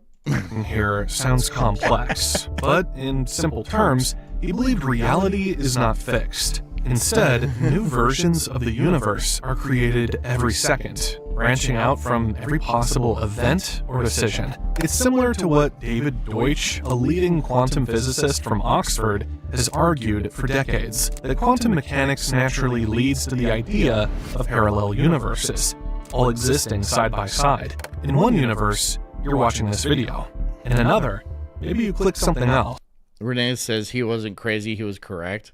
C: Here sounds complex, but in simple terms, he believed reality is not fixed. Instead, new versions of the universe are created every second, branching out from every possible event or decision. It's similar to what David Deutsch, a leading quantum physicist from Oxford, has argued for decades, that quantum mechanics naturally leads to the idea of parallel universes, all existing side by side. In one universe, you're watching this video. In another, maybe you click something else.
A: Renee says he wasn't crazy, he was correct.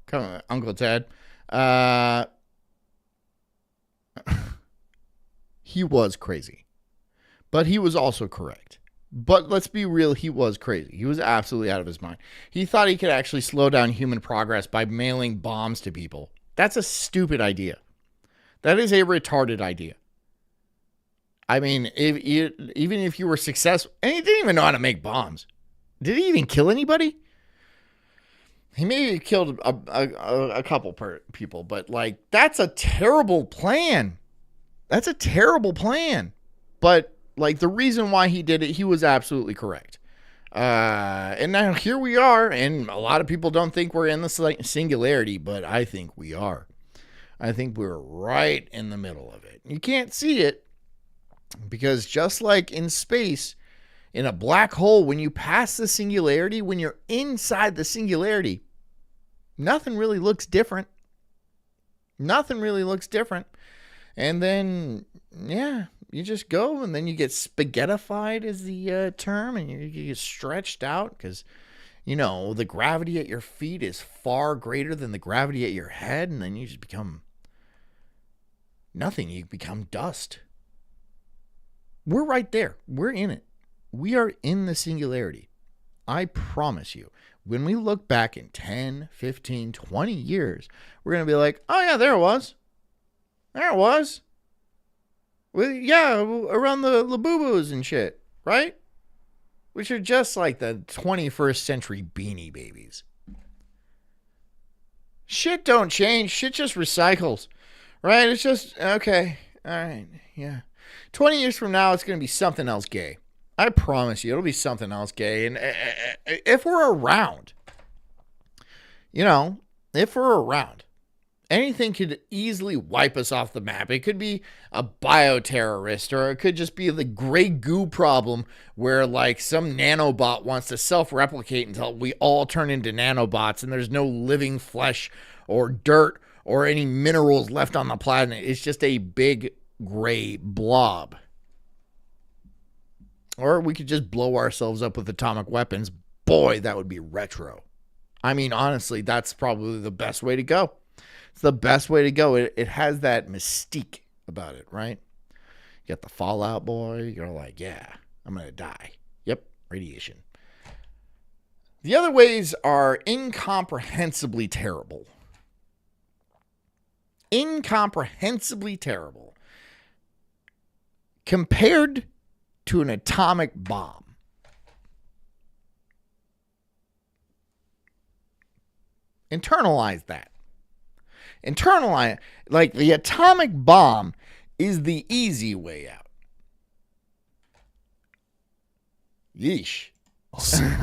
A: Come on, Uncle Ted. He was crazy. But he was also correct. But let's be real, he was crazy. He was absolutely out of his mind. He thought he could actually slow down human progress by mailing bombs to people. That's a stupid idea. That is a retarded idea. I mean, even if you were successful, and he didn't even know how to make bombs. Did he even kill anybody? He maybe killed a couple people, but like, that's a terrible plan. That's a terrible plan. But like, the reason why he did it, he was absolutely correct. And now here we are, and a lot of people don't think we're in the singularity, but I think we are. I think we're right in the middle of it. You can't see it because just like in space, in a black hole, when you pass the singularity, when you're inside the singularity, nothing really looks different. Nothing really looks different. And then, yeah, you just go and then you get spaghettified is the term, and you get stretched out because, the gravity at your feet is far greater than the gravity at your head, and then you just become nothing. You become dust. We're right there. We're in it. We are in the singularity. I promise you. When we look back in 10, 15, 20 years, we're going to be like, oh, yeah, there it was. There it was. Well, yeah, around the Labubus and shit, right? Which are just like the 21st century Beanie Babies. Shit don't change. Shit just recycles, right? It's just, okay, all right, yeah. 20 years from now, it's going to be something else gay. I promise you, it'll be something else gay. And if we're around, if we're around, anything could easily wipe us off the map. It could be a bioterrorist, or it could just be the gray goo problem where like some nanobot wants to self-replicate until we all turn into nanobots and there's no living flesh or dirt or any minerals left on the planet. It's just a big gray blob. Or we could just blow ourselves up with atomic weapons. Boy, that would be retro. I mean, honestly, that's probably the best way to go. It's the best way to go. It has that mystique about it, right? You got the Fallout Boy. You're like, yeah, I'm going to die. Yep, radiation. The other ways are incomprehensibly terrible. Incomprehensibly terrible. Compared to an atomic bomb. Internalize that. Internalize, like the atomic bomb is the easy way out. Yeesh.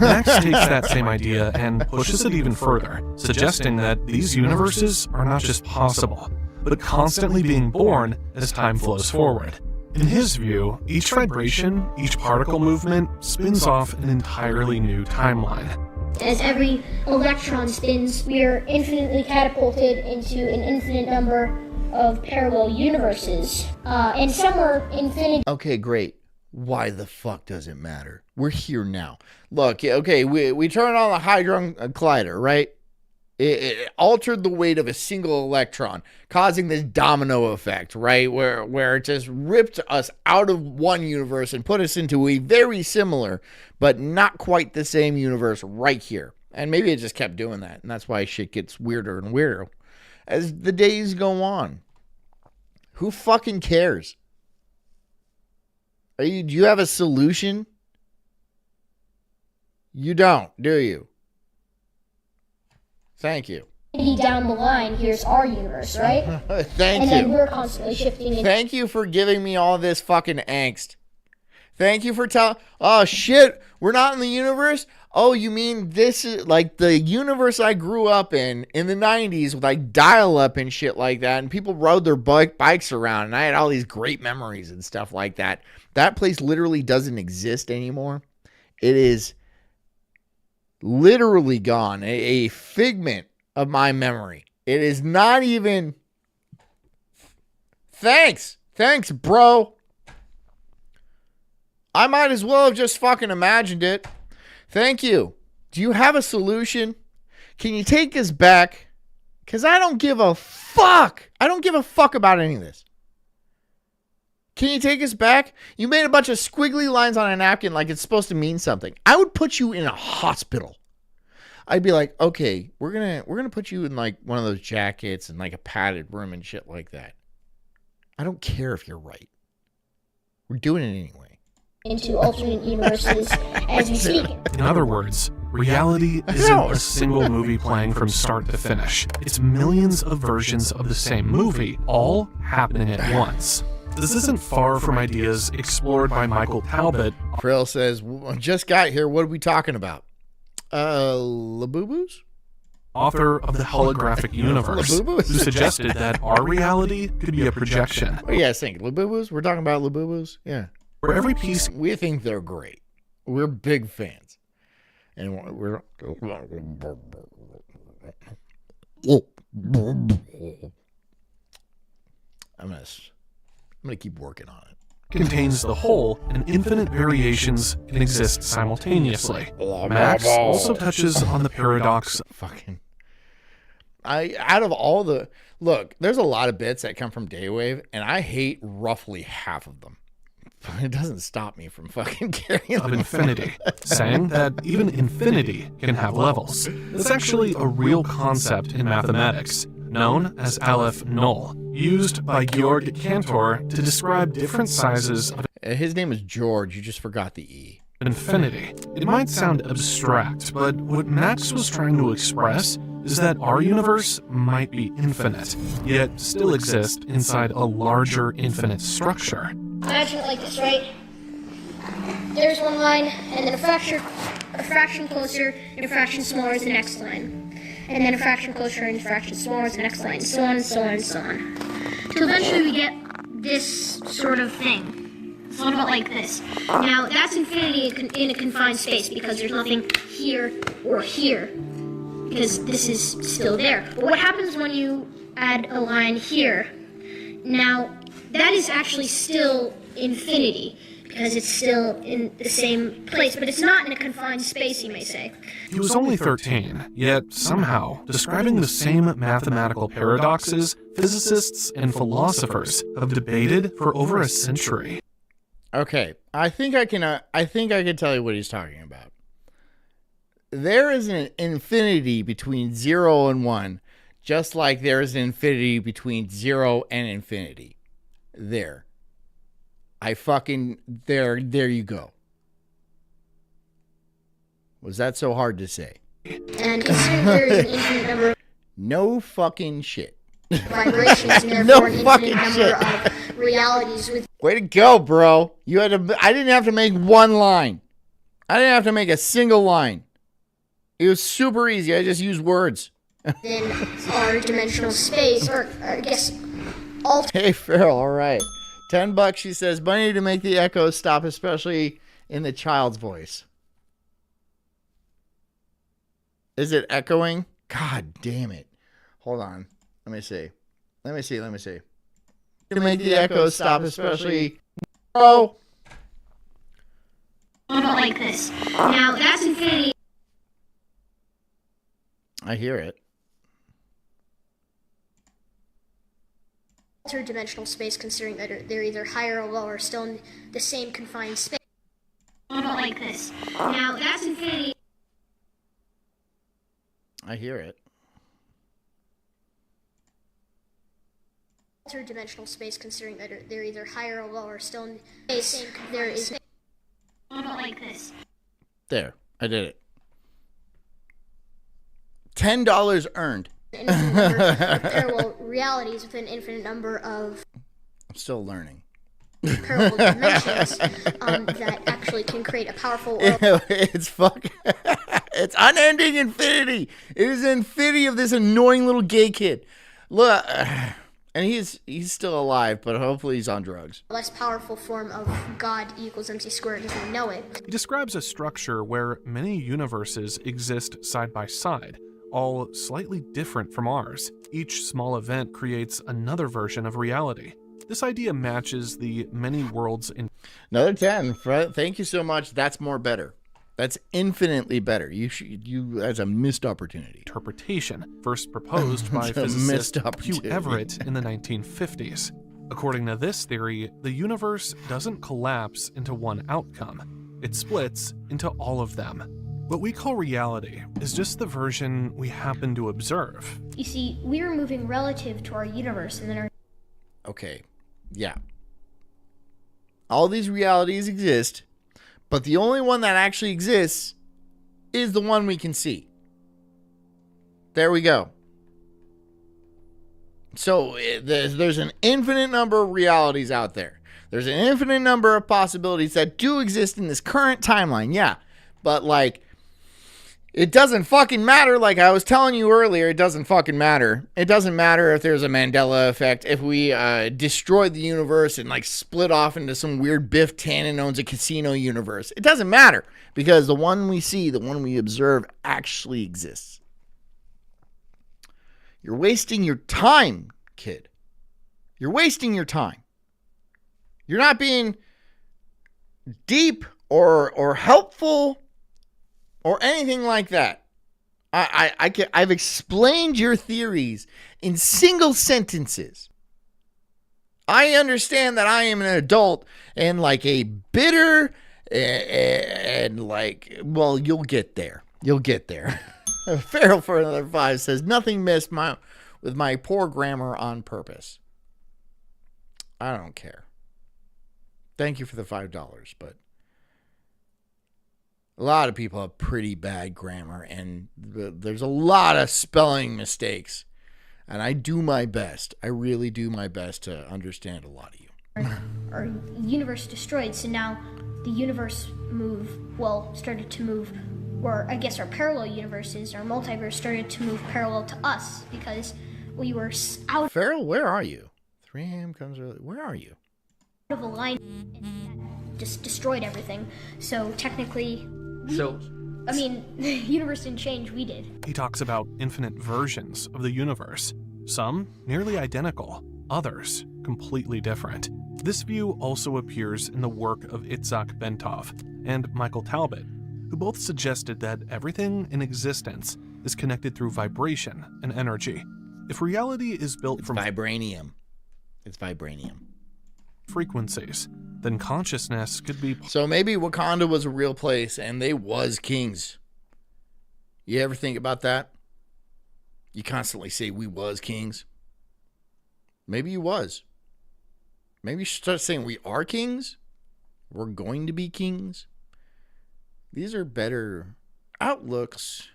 C: Max takes that same idea and pushes it even further, suggesting that these universes are not just possible, but constantly being born as time flows forward. In his view, each vibration, each particle movement spins off an entirely new timeline.
B: As every electron spins, we are infinitely catapulted into an infinite number of parallel universes. And some are infinite.
A: Okay, great. Why the fuck does it matter? We're here now. Look, okay, we turn on the Hadron Collider, right? It altered the weight of a single electron, causing this domino effect, right? Where it just ripped us out of one universe and put us into a very similar, but not quite the same universe right here. And maybe it just kept doing that. And that's why shit gets weirder and weirder as the days go on. Who fucking cares? Do you have a solution? You don't, do you? Thank you.
B: Down the line, here's our universe, right?
A: Thank you.
B: And then we're constantly shifting.
A: Thank you for giving me all this fucking angst. Thank you for telling. Oh shit, we're not in the universe. Oh, you mean this is like the universe I grew up in the 90s with like dial-up and shit like that, and people rode their bikes around, and I had all these great memories and stuff like that. That place literally doesn't exist anymore. It is literally gone. A figment of my memory. It is not even. Thanks, bro. I might as well have just fucking imagined it. Thank you. Do you have a solution? Can you take us back? Because I don't give a fuck. I don't give a fuck about any of this. Can you take us back? You made a bunch of squiggly lines on a napkin like it's supposed to mean something. I would put you in a hospital. I'd be like, okay, we're gonna put you in like one of those jackets and like a padded room and shit like that. I don't care if you're right. We're doing it anyway.
B: Into alternate universes as we speak.
C: In other words, reality isn't a single movie playing from start to finish. It's millions of versions of the same movie, all happening at once. This isn't far from ideas explored by Michael Talbot.
A: Krill says, just got here. What are we talking about? Labubu's?
C: Author of the holographic universe, who suggested that our reality could be a projection.
A: What do you guys think? Labubu's? We're talking about Labubu's? Yeah.
C: Where every piece...
A: We think they're great. We're big fans. And we're... I'm gonna keep working on it.
C: Contains the whole, and infinite variations can exist simultaneously. Max also touches on the paradox.
A: Fucking... out of all the... Look, there's a lot of bits that come from Daywave, and I hate roughly half of them. But it doesn't stop me from fucking carrying
C: of infinity, saying that even infinity can have levels. It's actually a real concept in mathematics, known as Aleph Null, used by Georg Cantor to describe different sizes of...
A: His name is George, you just forgot the E.
C: Infinity. It might sound abstract, but what Max was trying to express is that our universe might be infinite, yet still exist inside a larger infinite structure.
B: Imagine it like this, right? There's one line, and then a fraction closer, and a fraction smaller is the next line. And then a fraction closer and a fraction smaller is the next line. So on and so on and so on. Till eventually we get this sort of thing. It's a little bit like this. Now, that's infinity in a confined space because there's nothing here or here. Because this is still there. But what happens when you add a line here? Now, that is actually still infinity. Because it's still in the same place, but it's not in a confined space, you may say.
C: He was only 13, yet somehow describing the same mathematical paradoxes physicists and philosophers have debated for over a century.
A: Okay, I think I can tell you what he's talking about. There is an infinity between 0 and 1, just like there is an infinity between 0 and infinity. There you go. Was that so hard to say?
B: And considering there is an infinite number of
A: No fucking shit.
B: vibrations and
A: No
B: therefore an
A: fucking
B: infinite
A: shit.
B: number of realities with
A: Way to go, bro. I didn't have to make one line. I didn't have to make a single line. It was super easy. I just used words.
B: within our dimensional space, or I guess
A: Hey, Farrell, all right. $10, she says, money to make the echoes stop, especially in the child's voice. Is it echoing? God damn it. Hold on. Let me see. To make the echoes stop, especially... Oh!
B: a little bit like this. Now that's infinity.
A: I hear it.
B: Interdimensional space, considering that they're either higher or lower, still in the same confined space. A little bit like this. Now that's infinity.
A: I hear it.
B: Interdimensional space, considering that they're either higher or lower, still in the same. There is a little bit like this.
A: There. I did it. $10 earned.
B: An infinite number of parallel realities with an infinite number of
A: I'm still learning.
B: parallel dimensions that actually can create a powerful.
A: It's it's unending infinity. It is infinity of this annoying little gay kid. Look, and he's still alive, but hopefully he's on drugs.
B: Less powerful form of God equals MC squared as we know it.
C: He describes a structure where many universes exist side by side, all slightly different from ours. Each small event creates another version of reality. This idea matches the many worlds in
A: Another 10. Thank you so much. That's more better. That's infinitely better. That's a missed opportunity.
C: interpretation, first proposed by
A: It's a missed
C: physicist Hugh
A: opportunity.
C: Everett in the 1950s. According to this theory, the universe doesn't collapse into one outcome. It splits into all of them. What we call reality is just the version we happen to observe.
B: You see, we are moving relative to our universe, and then our
A: Okay. Yeah. All these realities exist, but the only one that actually exists is the one we can see. There we go. So there's an infinite number of realities out there. There's an infinite number of possibilities that do exist in this current timeline. Yeah. But like, it doesn't fucking matter. Like I was telling you earlier, it doesn't fucking matter. It doesn't matter if there's a Mandela effect, if we destroy the universe and like split off into some weird Biff Tannen owns a casino universe. It doesn't matter because the one we see, the one we observe actually exists. You're wasting your time, kid. You're wasting your time. You're not being deep or helpful or anything like that. I've explained your theories in single sentences. I understand that I am an adult and like a bitter and like, well, you'll get there. You'll get there. Farrell for another 5 says, nothing missed with my poor grammar on purpose. I don't care. Thank you for the $5, but a lot of people have pretty bad grammar, and there's a lot of spelling mistakes. And I do my best. I really do my best to understand a lot of you.
B: our universe destroyed, so now the universe started to move, or I guess our parallel universes, our multiverse started to move parallel to us because we were out
A: Farrell, where are you? 3 a.m. comes early. Where are you?
B: of alignment and that just destroyed everything. So technically, the universe didn't change, we did.
C: He talks about infinite versions of the universe, some nearly identical, others completely different. This view also appears in the work of Itzhak Bentov and Michael Talbot, who both suggested that everything in existence is connected through vibration and energy. If reality is built from
A: Vibranium. It's vibranium.
C: frequencies, then consciousness could be
A: So maybe Wakanda was a real place and they was kings. You ever think about that? You constantly say we was kings. Maybe you was. Maybe you should start saying we are kings. We're going to be kings. These are better outlooks.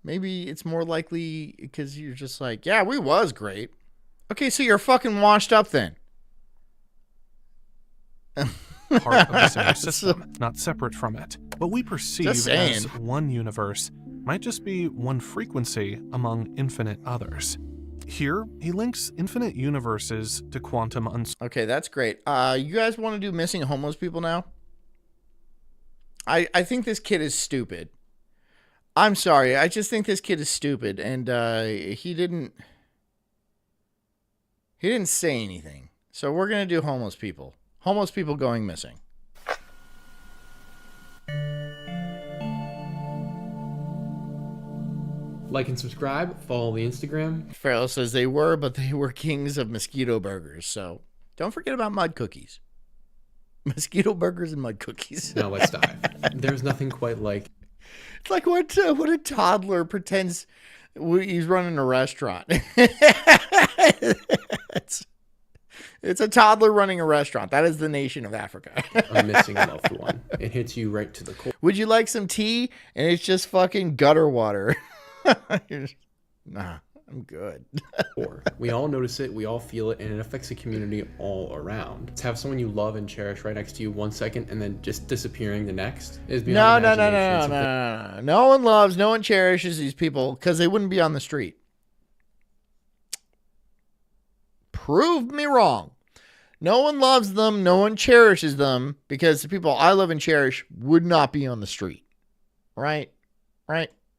A: Maybe it's more likely because you're just like, yeah, we was great. Okay, so you're fucking washed up then.
C: part of the same system, not separate from it. What we perceive
A: Just saying.
C: as one universe might just be one frequency among infinite others. Here, he links infinite universes to quantum uncertainty.
A: Okay, that's great. You guys want to do missing homeless people now? I think this kid is stupid. I'm sorry. I just think this kid is stupid, and he didn't say anything. So we're gonna do homeless people. Homeless people going missing.
G: Like and subscribe, follow the Instagram.
A: Farrell says they were, but they were kings of mosquito burgers. So don't forget about mud cookies. Mosquito burgers and mud cookies.
G: Now let's dive. There's nothing quite like
A: It's like what a toddler pretends he's running a restaurant. It's a toddler running a restaurant. That is the nation of Africa.
G: a missing loved one. It hits you right to the core.
A: Would you like some tea? And it's just fucking gutter water. Nah, I'm good.
G: We all notice it, we all feel it, and it affects the community all around. To have someone you love and cherish right next to you 1 second and then just disappearing the next is
A: No.
G: beyond imagination.
A: No one loves, no one cherishes these people because they wouldn't be on the street. Prove me wrong. No one loves them, no one cherishes them because the people I love and cherish would not be on the street. Right?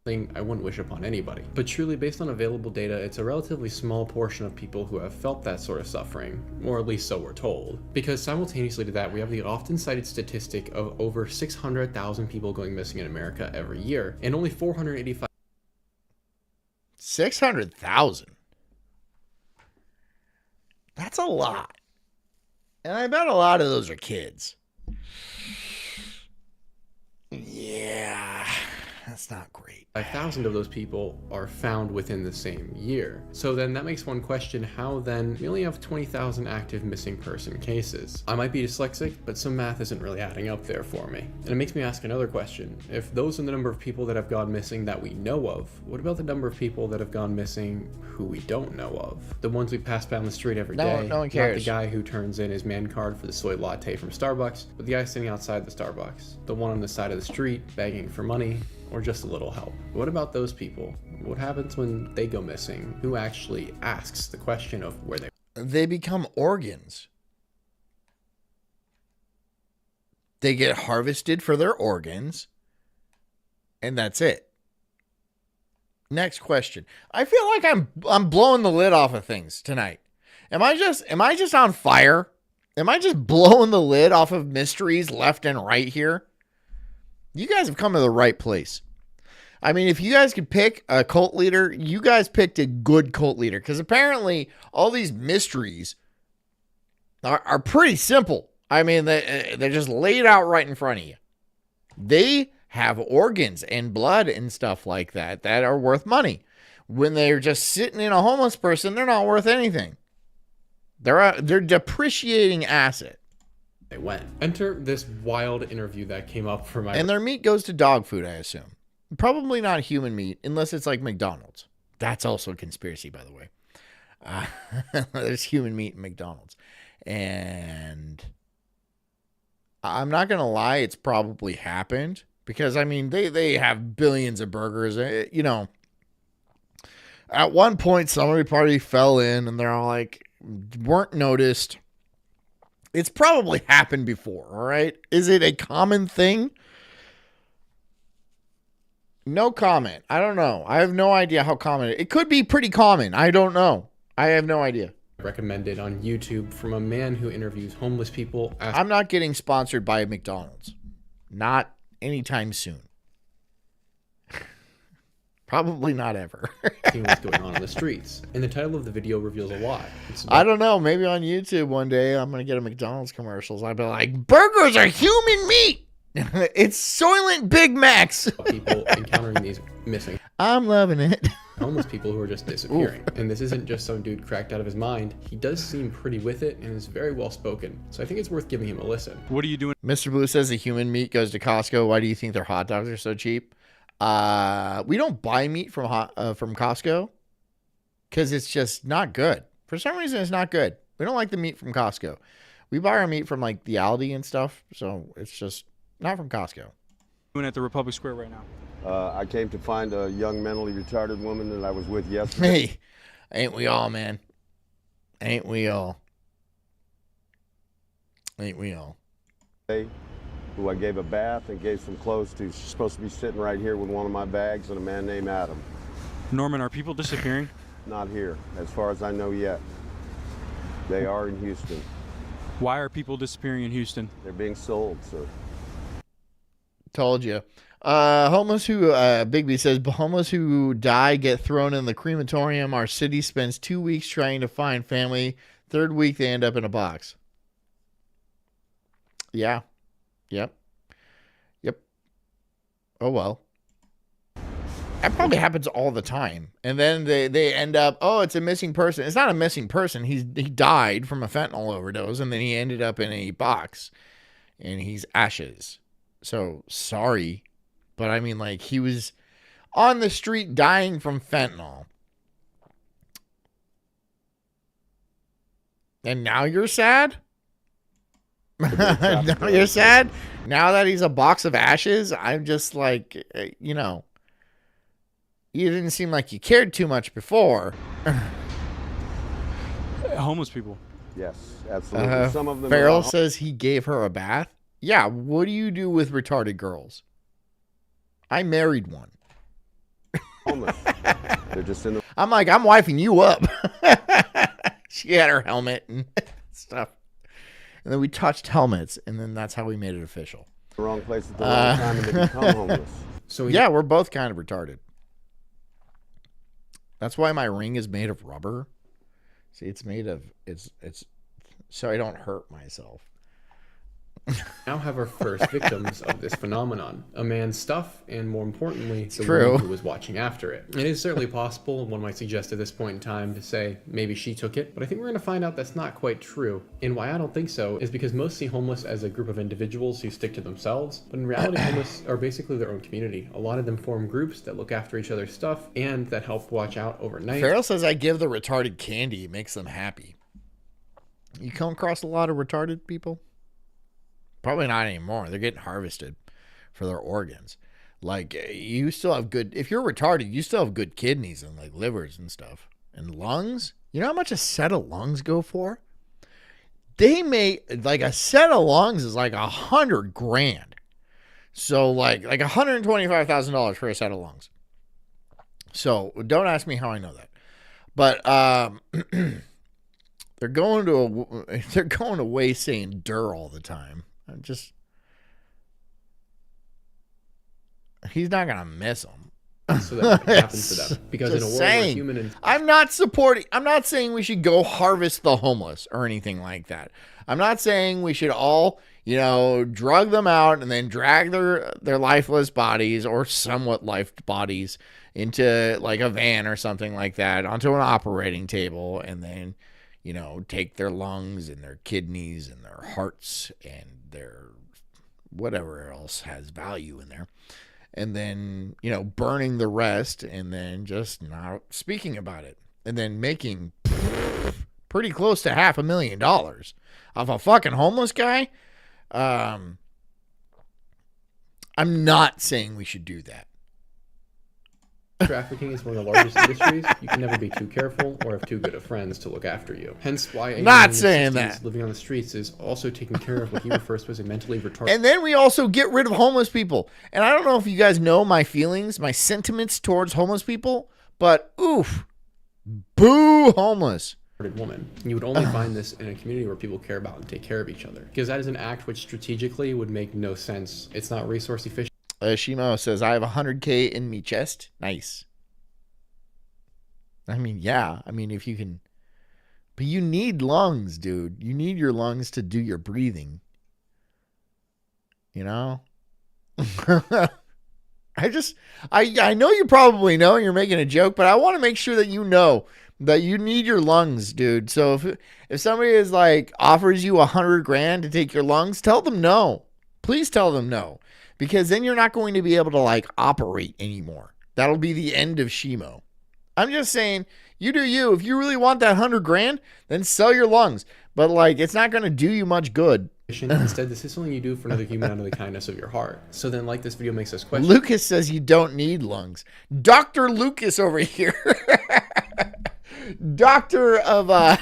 G: Thing I wouldn't wish upon anybody. But truly, based on available data, it's a relatively small portion of people who have felt that sort of suffering, or at least so we're told. Because simultaneously to that, we have the often cited statistic of over 600,000 people going missing in America every year, and only 485
A: 600,000. That's a lot. And I bet a lot of those are kids. Yeah, that's not great.
G: 5,000 of those people are found within the same year. So then that makes one question, how then we only have 20,000 active missing person cases? I might be dyslexic, but some math isn't really adding up there for me. And it makes me ask another question. If those are the number of people that have gone missing that we know of, what about the number of people that have gone missing who we don't know of? The ones we pass down the street every day.
A: No one cares.
G: Not the guy who turns in his man card for the soy latte from Starbucks, but the guy sitting outside the Starbucks. The one on the side of the street begging for money, or just a little help. What about those people? What happens when they go missing? Who actually asks the question of where
A: They become organs. They get harvested for their organs, and that's it. Next question. I feel like I'm blowing the lid off of things tonight. Am I just on fire? Am I just blowing the lid off of mysteries left and right here? You guys have come to the right place. I mean, if you guys could pick a cult leader, you guys picked a good cult leader. Because apparently all these mysteries are pretty simple. I mean, they're just laid out right in front of you. They have organs and blood and stuff like that are worth money. When they're just sitting in a homeless person, they're not worth anything. They're depreciating asset.
G: they went. Enter this wild interview that came up for my...
A: And their meat goes to dog food, I assume. Probably not human meat, unless it's like McDonald's. That's also a conspiracy, by the way. There's human meat in McDonald's. And I'm not going to lie, it's probably happened because, I mean, they have billions of burgers. You know, at one point, somebody probably fell in and they're all like, weren't noticed. It's probably happened before, all right? Is it a common thing? No comment. I don't know. I have no idea how common it could be. Pretty common. I don't know. I have no idea.
G: Recommended on YouTube from a man who interviews homeless people.
A: I'm not getting sponsored by McDonald's. Not anytime soon. Probably not ever.
G: Seeing what's going on the streets. And the title of the video reveals a lot.
A: I don't know. Maybe on YouTube one day I'm going to get a McDonald's commercials. I'll be like, burgers are human meat. It's Soylent Big Macs.
G: People encountering these missing.
A: I'm loving it.
G: Homeless people who are just disappearing. Ooh. And this isn't just some dude cracked out of his mind. He does seem pretty with it and is very well spoken. So I think it's worth giving him a listen.
H: What are you doing?
A: Mr. Blue says the human meat goes to Costco. Why do you think their hot dogs are so cheap? We don't buy meat from Costco because it's just not good. For some reason, it's not good. We don't like the meat from Costco. We buy our meat from like the Aldi and stuff. So it's just not from Costco.
H: Doing at the Republic Square right now?
I: I came to find a young mentally retarded woman that I was with yesterday.
A: Hey, ain't we all, man? Ain't we all? Ain't we all?
I: Who I gave a bath and gave some clothes to. She's supposed to be sitting right here with one of my bags and a man named Adam.
H: Norman, are people disappearing?
I: Not here, as far as I know yet. They are in Houston.
H: Why are people disappearing in Houston?
I: They're being sold, sir.
A: Told you. Homeless who, Bigby says, homeless who die get thrown in the crematorium. Our city spends 2 weeks trying to find family. Third week, they end up in a box. Yeah. Yep. Oh, well. That probably happens all the time. And then they end up, oh, it's a missing person. It's not a missing person. He died from a fentanyl overdose, and then he ended up in a box, and he's ashes. So, sorry. But, I mean, like, he was on the street dying from fentanyl. And now you're sad? Now you're sad? Now that he's a box of ashes, I'm just like, you know, you didn't seem like you cared too much before.
H: Homeless people.
I: Yes, absolutely. Some of them.
A: Farrell says he gave her a bath. Yeah, what do you do with retarded girls? I married one.
I: Homeless. They're just in the.
A: I'm like, I'm wifing you up. She had her helmet and stuff. And then we touched helmets, and then that's how we made it official.
I: The wrong place at the wrong time, and they become homeless.
A: So yeah, we're both kind of retarded. That's why my ring is made of rubber. See, it's made of it's so I don't hurt myself.
G: Now have our first victims of this phenomenon. A man's stuff, and more importantly, the
A: true.
G: woman who was watching after it. It is certainly possible, and one might suggest at this point in time to say maybe she took it, but I think we're going to find out that's not quite true. And why I don't think so is because most see homeless as a group of individuals who stick to themselves, but in reality, homeless are basically their own community. A lot of them form groups that look after each other's stuff and that help watch out overnight.
A: Farrell says I give the retarded candy. It makes them happy. You come across a lot of retarded people? Probably not anymore. They're getting harvested for their organs. Like, you still have good, if you're retarded, you still have good kidneys and like livers and stuff. And lungs. You know how much a set of lungs go for? They may, like a set of lungs is like $100,000. So like $125,000 for a set of lungs. So don't ask me how I know that. But they're going to waste saying "dur" all the time. He's not gonna miss them.
G: So that happens to them. Because in a world where human and
A: I'm not saying we should go harvest the homeless or anything like that. I'm not saying we should all, drug them out and then drag their lifeless bodies or somewhat life bodies into like a van or something like that onto an operating table and then, take their lungs and their kidneys and their hearts and their whatever else has value in there. And then, burning the rest and then just not speaking about it. And then making pretty close to $500,000 off a fucking homeless guy. I'm not saying we should do that.
G: Trafficking is one of the largest industries. You can never be too careful or have too good of friends to look after you. Hence why a
A: Not
G: man in his
A: saying
G: 60s
A: that.
G: living on the streets is also taking care of what he refers to as a mentally retarded.
A: And then we also get rid of homeless people. And I don't know if you guys know my feelings, my sentiments towards homeless people, but oof, boo homeless.
G: Woman. You would only find this in a community where people care about and take care of each other. Because that is an act which strategically would make no sense. It's not resource efficient.
A: Shimo says, I have 100K in me chest. Nice. I mean, yeah. I mean, if you can. But you need lungs, dude. You need your lungs to do your breathing. You know? I know you probably know you're making a joke, but I want to make sure that you know that you need your lungs, dude. So if somebody is like offers you $100,000 to take your lungs, tell them no. Please tell them no. Because then you're not going to be able to like operate anymore. That'll be the end of Shimo. I'm just saying, you do you. If you really want that $100,000, then sell your lungs. But like, it's not going to do you much good.
G: Instead, this is something you do for another human out of the kindness of your heart. So then, like this video makes us question.
A: Lucas says you don't need lungs. Dr. Lucas over here. Doctor of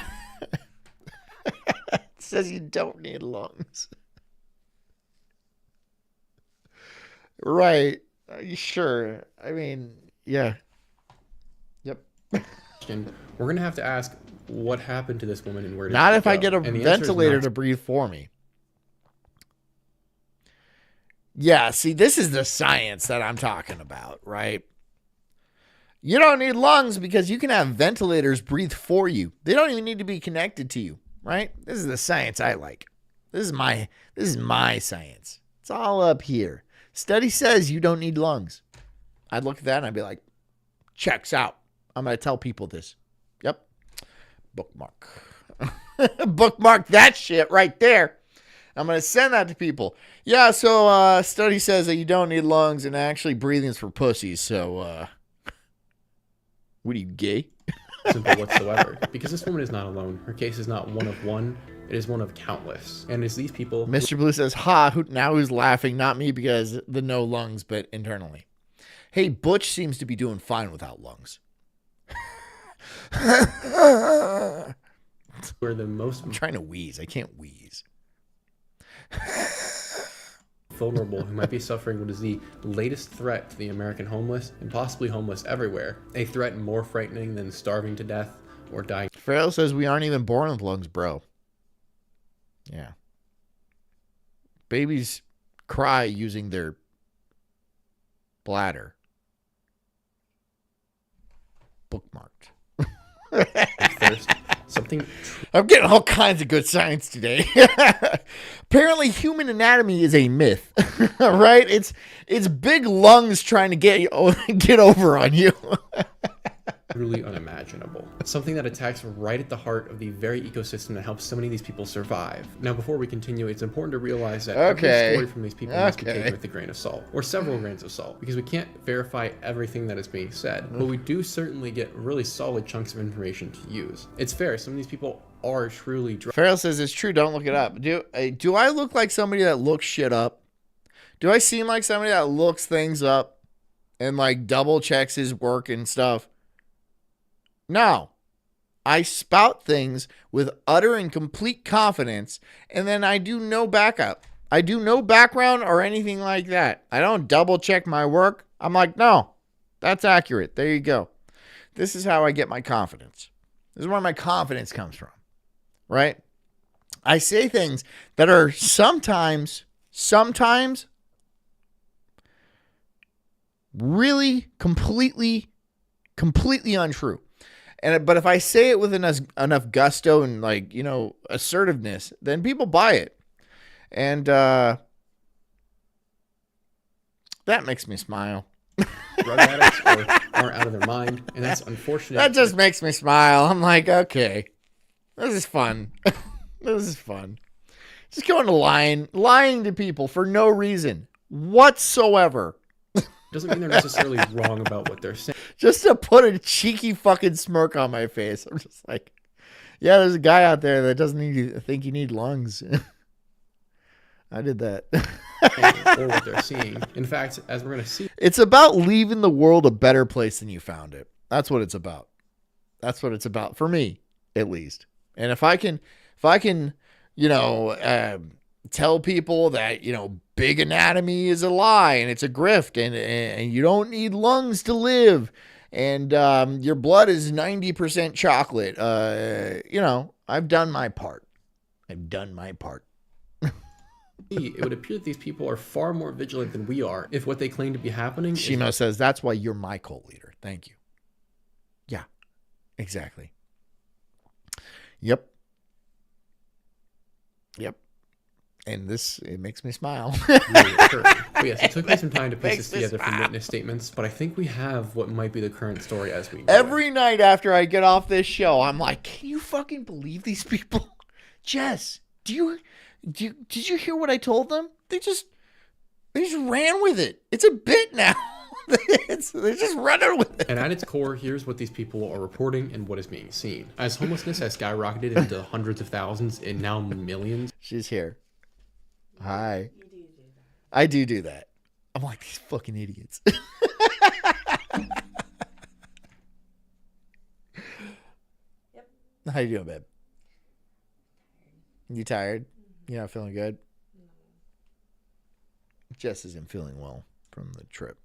A: says you don't need lungs. Right. Are you sure? I mean, yeah. Yep.
G: We're going to have to ask what happened to this woman and where did
A: Not
G: she
A: if
G: go?
A: I get a
G: And the answer is
A: ventilator
G: not.
A: to breathe for me. Yeah, see, this is the science that I'm talking about, right? You don't need lungs because you can have ventilators breathe for you. They don't even need to be connected to you, right? This is the science I like. This is my science. It's all up here. Study says you don't need lungs. I'd look at that and I'd be like, checks out. I'm going to tell people this. Yep. Bookmark. Bookmark that shit right there. I'm going to send that to people. Yeah, so study says that you don't need lungs and actually breathing's for pussies. So, what are you, gay?
G: Simple whatsoever. Because this woman is not alone. Her case is not one of one. It is one of countless. And it's these people.
A: Mr. Blue says, now who's laughing? Not me because the no lungs, but internally. Hey, Butch seems to be doing fine without lungs.
G: Where the most
A: I'm trying to wheeze. I can't wheeze.
G: vulnerable who might be suffering what is the latest threat to the American homeless and possibly homeless everywhere. A threat more frightening than starving to death or dying.
A: Farrell says we aren't even born with lungs, bro. Yeah. Babies cry using their bladder. Bookmarked.
G: Thirst. Something.
A: I'm getting all kinds of good science today. Apparently, human anatomy is a myth, right? It's big lungs trying to get over on you.
G: Truly unimaginable. Something that attacks right at the heart of the very ecosystem that helps so many of these people survive. Now, before we continue, it's important to realize that every story from these people must be taken with a grain of salt, or several grains of salt, because we can't verify everything that is being said, but we do certainly get really solid chunks of information to use. It's fair, some of these people are truly
A: Farrell says it's true, don't look it up. Do I look like somebody that looks shit up? Do I seem like somebody that looks things up and like double checks his work and stuff? No. I spout things with utter and complete confidence, and then I do no backup. I do no background or anything like that. I don't double check my work. I'm like, no, that's accurate. There you go. This is how I get my confidence. This is where my confidence comes from, right? I say things that are sometimes really completely untrue. But if I say it with enough gusto and assertiveness, then people buy it. And that makes me smile.
G: drug addicts or aren't out of their mind, and that's unfortunate.
A: That just makes me smile. I'm like, okay, this is fun. This is fun. Just going to lying to people for no reason whatsoever.
G: Doesn't mean they're necessarily wrong about what they're saying.
A: Just to put a cheeky fucking smirk on my face. I'm just like, Yeah, there's a guy out there that doesn't think you need lungs. I did that.
G: or what they're seeing. In fact, as we're going to see,
A: It's about leaving the world a better place than you found it. That's what it's about. That's what it's about for me, at least. And if I can, tell people that, big anatomy is a lie and it's a grift and you don't need lungs to live and your blood is 90% chocolate, I've done my part.
G: it would appear that these people are far more vigilant than we are if what they claim to be happening
A: Shimo says, that's why you're my cult leader. Thank you. Yeah, exactly. Yep. And it makes me smile.
G: Yes, it took me some time to piece this together from witness statements, but I think we have what might be the current story as we know
A: Every night after I get off this show, I'm like, can you fucking believe these people? Jess, did you hear what I told them? They just ran with it. It's a bit now. They're just running with it.
G: And at its core, here's what these people are reporting and what is being seen. As homelessness has skyrocketed into hundreds of thousands and now millions.
A: She's here. Hi. I do that. I'm like, these fucking idiots.
J: Yep.
A: How you doing, babe? You tired? You not feeling good?
J: No.
A: Jess isn't feeling well from the trip.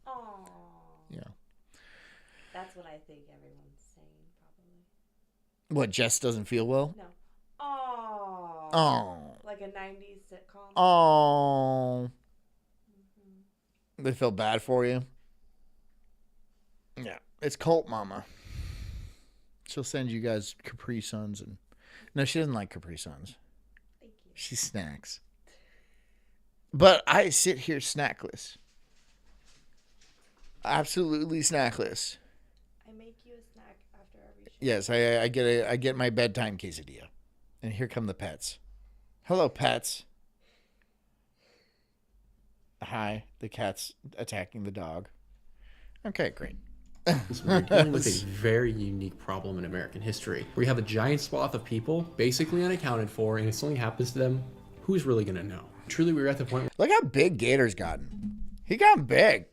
J: Aww.
A: Yeah.
J: That's what I think everyone's saying, probably.
A: What, Jess doesn't feel well?
J: No. Aww.
A: Oh.
J: Like a 90s sitcom.
A: Oh. They feel bad for you? Yeah. It's Cult Mama. She'll send you guys Capri Suns and... No, she doesn't like Capri Suns.
J: Thank you.
A: She snacks. But I sit here snackless. Absolutely snackless.
J: I make you a snack after every show.
A: Yes, I get my bedtime quesadilla. And here come the pets. Hello, pets. Hi, the cat's attacking the dog. Okay, great.
G: We're dealing with a very unique problem in American history. We have a giant swath of people basically unaccounted for, and if something happens to them, who's really going to know? Truly, we're at the point
A: Look how big Gator's gotten. He got big.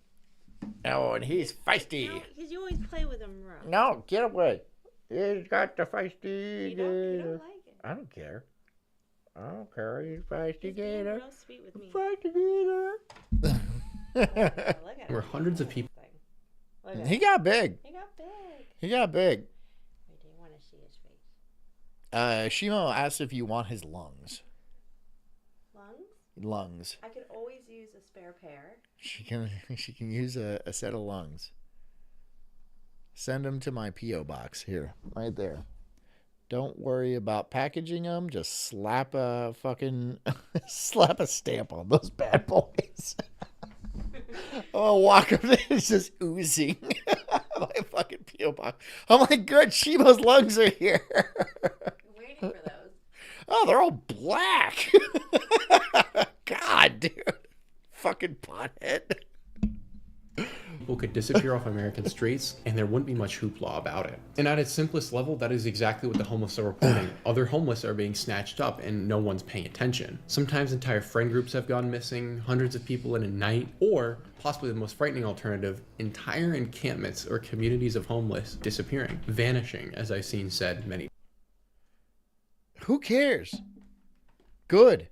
A: Oh, and he's feisty.
J: No, because you always play with him, Ro.
A: No, get away. He's got the feisty
J: You don't
A: Gator.
J: like it.
A: I don't care. I don't care. He's feisty
J: He's being
A: Gator.
J: real sweet with me.
A: Feisty Gator.
J: Look at
G: where
J: him.
G: hundreds of people
J: Look at
A: He
J: him.
A: got big.
J: He got big.
A: He got big.
J: Wait, do you want to see his face?
A: Shimo asked if you want his lungs.
J: Lungs?
A: Lungs.
J: I could always use a spare pair.
A: She can use a set of lungs. Send them to my P.O. box here, right there. Don't worry about packaging them. Just slap a fucking slap a stamp on those bad boys. I'll walk up there, it's just oozing my fucking P.O. box. I'm like, good, Shimo's lungs are here.
J: Waiting for those.
A: Oh, they're all black. God, dude. Fucking pothead.
G: people could disappear off American streets and there wouldn't be much hoopla about it. And at its simplest level, that is exactly what the homeless are reporting. Other homeless are being snatched up and no one's paying attention. Sometimes entire friend groups have gone missing, hundreds of people in a night, or possibly the most frightening alternative, entire encampments or communities of homeless disappearing, vanishing, as I've seen said many.
A: Who cares? Good.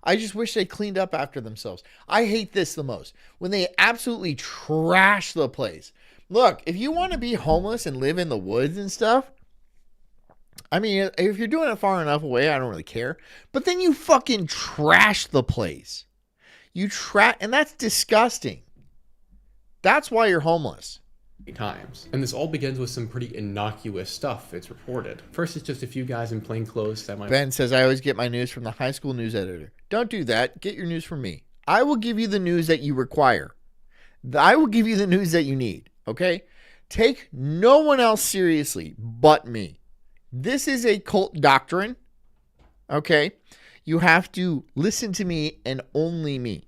A: I just wish they cleaned up after themselves. I hate this the most. When they absolutely trash the place. Look, if you want to be homeless and live in the woods and stuff, I mean, if you're doing it far enough away, I don't really care. But then you fucking trash the place. And that's disgusting. That's why you're homeless.
G: Times. And this all begins with some pretty innocuous stuff, it's reported. First, it's just a few guys in plain clothes that might...
A: Ben says, I always get my news from the high school news editor. Don't do that. Get your news from me. I will give you the news that you require. I will give you the news that you need. Okay? Take no one else seriously but me. This is a cult doctrine. Okay? You have to listen to me and only me.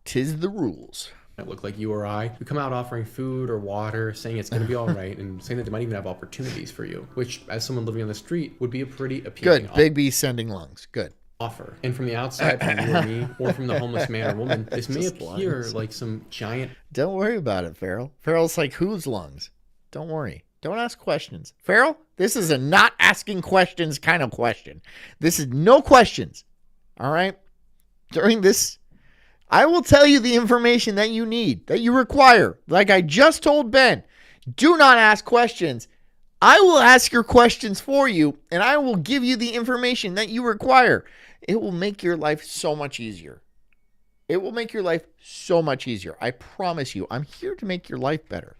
A: 'Tis the rules.
G: that look like you or I, who come out offering food or water, saying it's going to be all right, and saying that they might even have opportunities for you, which, as someone living on the street, would be a pretty appealing
A: Good. Big B sending lungs. Good.
G: offer. And from the outside, from you or me, or from the homeless man or woman, this may appear like some giant...
A: Don't worry about it, Farrell. Farrell's like, whose lungs? Don't worry. Don't ask questions. Farrell, this is a not asking questions kind of question. This is no questions. All right? During this, I will tell you the information that you need, that you require. Like I just told Ben, do not ask questions. I will ask your questions for you, and I will give you the information that you require. It will make your life so much easier. It will make your life so much easier. I promise you, I'm here to make your life better.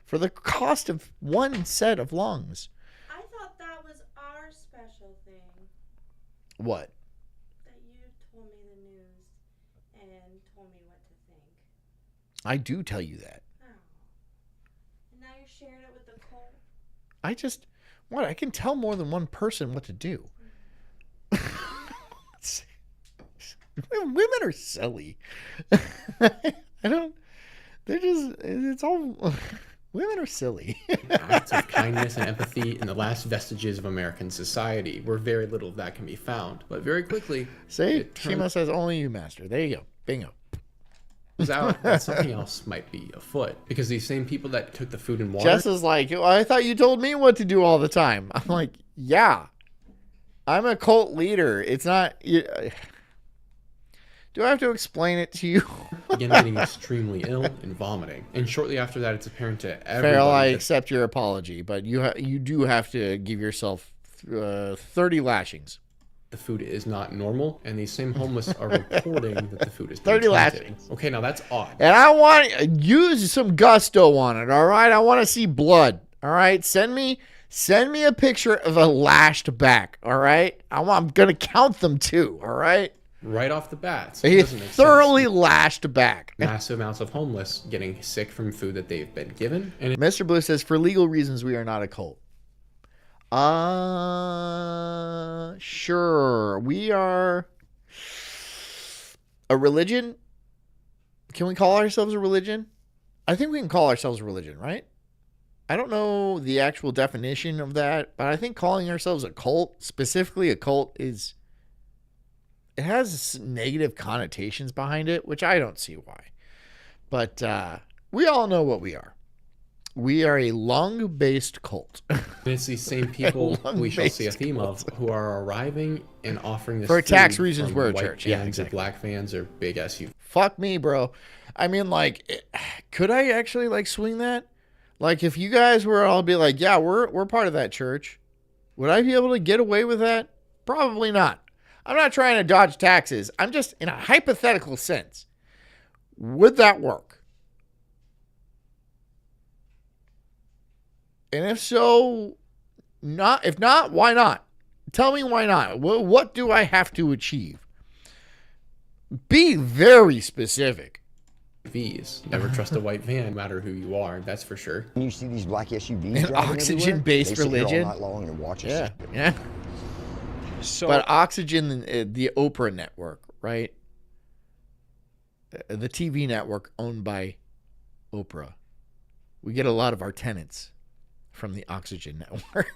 A: For the cost of one set of lungs.
J: I thought that was our special thing.
A: What?
J: That you told me the news and told me what to think.
A: I do tell you that.
J: Oh. And now you're sharing it with the cult?
A: I can tell more than one person what to do. Women are silly. Women are silly.
G: Acts of kindness and empathy in the last vestiges of American society, where very little of that can be found. But very quickly,
A: See, Shima says only you, master. There you go. Bingo.
G: Turns out that something else might be afoot, because these same people that took the food and water...
A: Jess is like, I thought you told me what to do all the time. I'm like, yeah. I'm a cult leader. It's not... Do I have to explain it to you?
G: Began getting extremely ill and vomiting. And shortly after that, it's apparent to everybody...
A: Farrell, I accept your apology, but you do have to give yourself 30 lashings.
G: The food is not normal, and these same homeless are reporting that the food is
A: 30
G: tainted.
A: lashings.
G: Okay, now that's odd.
A: And I want to use some gusto on it, all right? I want to see blood, all right? Send me a picture of a lashed back, all right? I'm going to count them too, all right?
G: Right off the bat.
A: He thoroughly lashed back.
G: Massive amounts of homeless getting sick from food that they've been given. And
A: Mr. Blue says, for legal reasons, we are not a cult. Sure. We are a religion. Can we call ourselves a religion? I think we can call ourselves a religion, right? I don't know the actual definition of that, but I think calling ourselves a cult, specifically a cult, it has negative connotations behind it, which I don't see why. But we all know what we are. We are a lung-based cult.
G: And it's these same people we shall see a theme of who are arriving and offering this
A: for
G: food
A: tax reasons.
G: from
A: We're a
G: white
A: church.
G: vans
A: Yeah,
G: or
A: exactly.
G: black vans or big SUVs.
A: Fuck me, bro. I mean, like, could I actually like swing that? Like, if you guys were all be like, yeah, we're part of that church, would I be able to get away with that? Probably not. I'm not trying to dodge taxes. I'm just in a hypothetical sense. Would that work? And if so, not. If not, why not? Tell me why not. What do I have to achieve? Be very specific.
G: V's. Never trust a white van, no matter who you are. That's for sure.
K: You see these black SUVs
A: An
K: driving
A: oxygen-based
K: everywhere? They sit here
A: religion?
K: all night long and watch us.
A: Yeah, yeah.
H: So,
A: But Oxygen, the Oprah network, right? The TV network owned by Oprah. We get a lot of our tenants from the Oxygen network.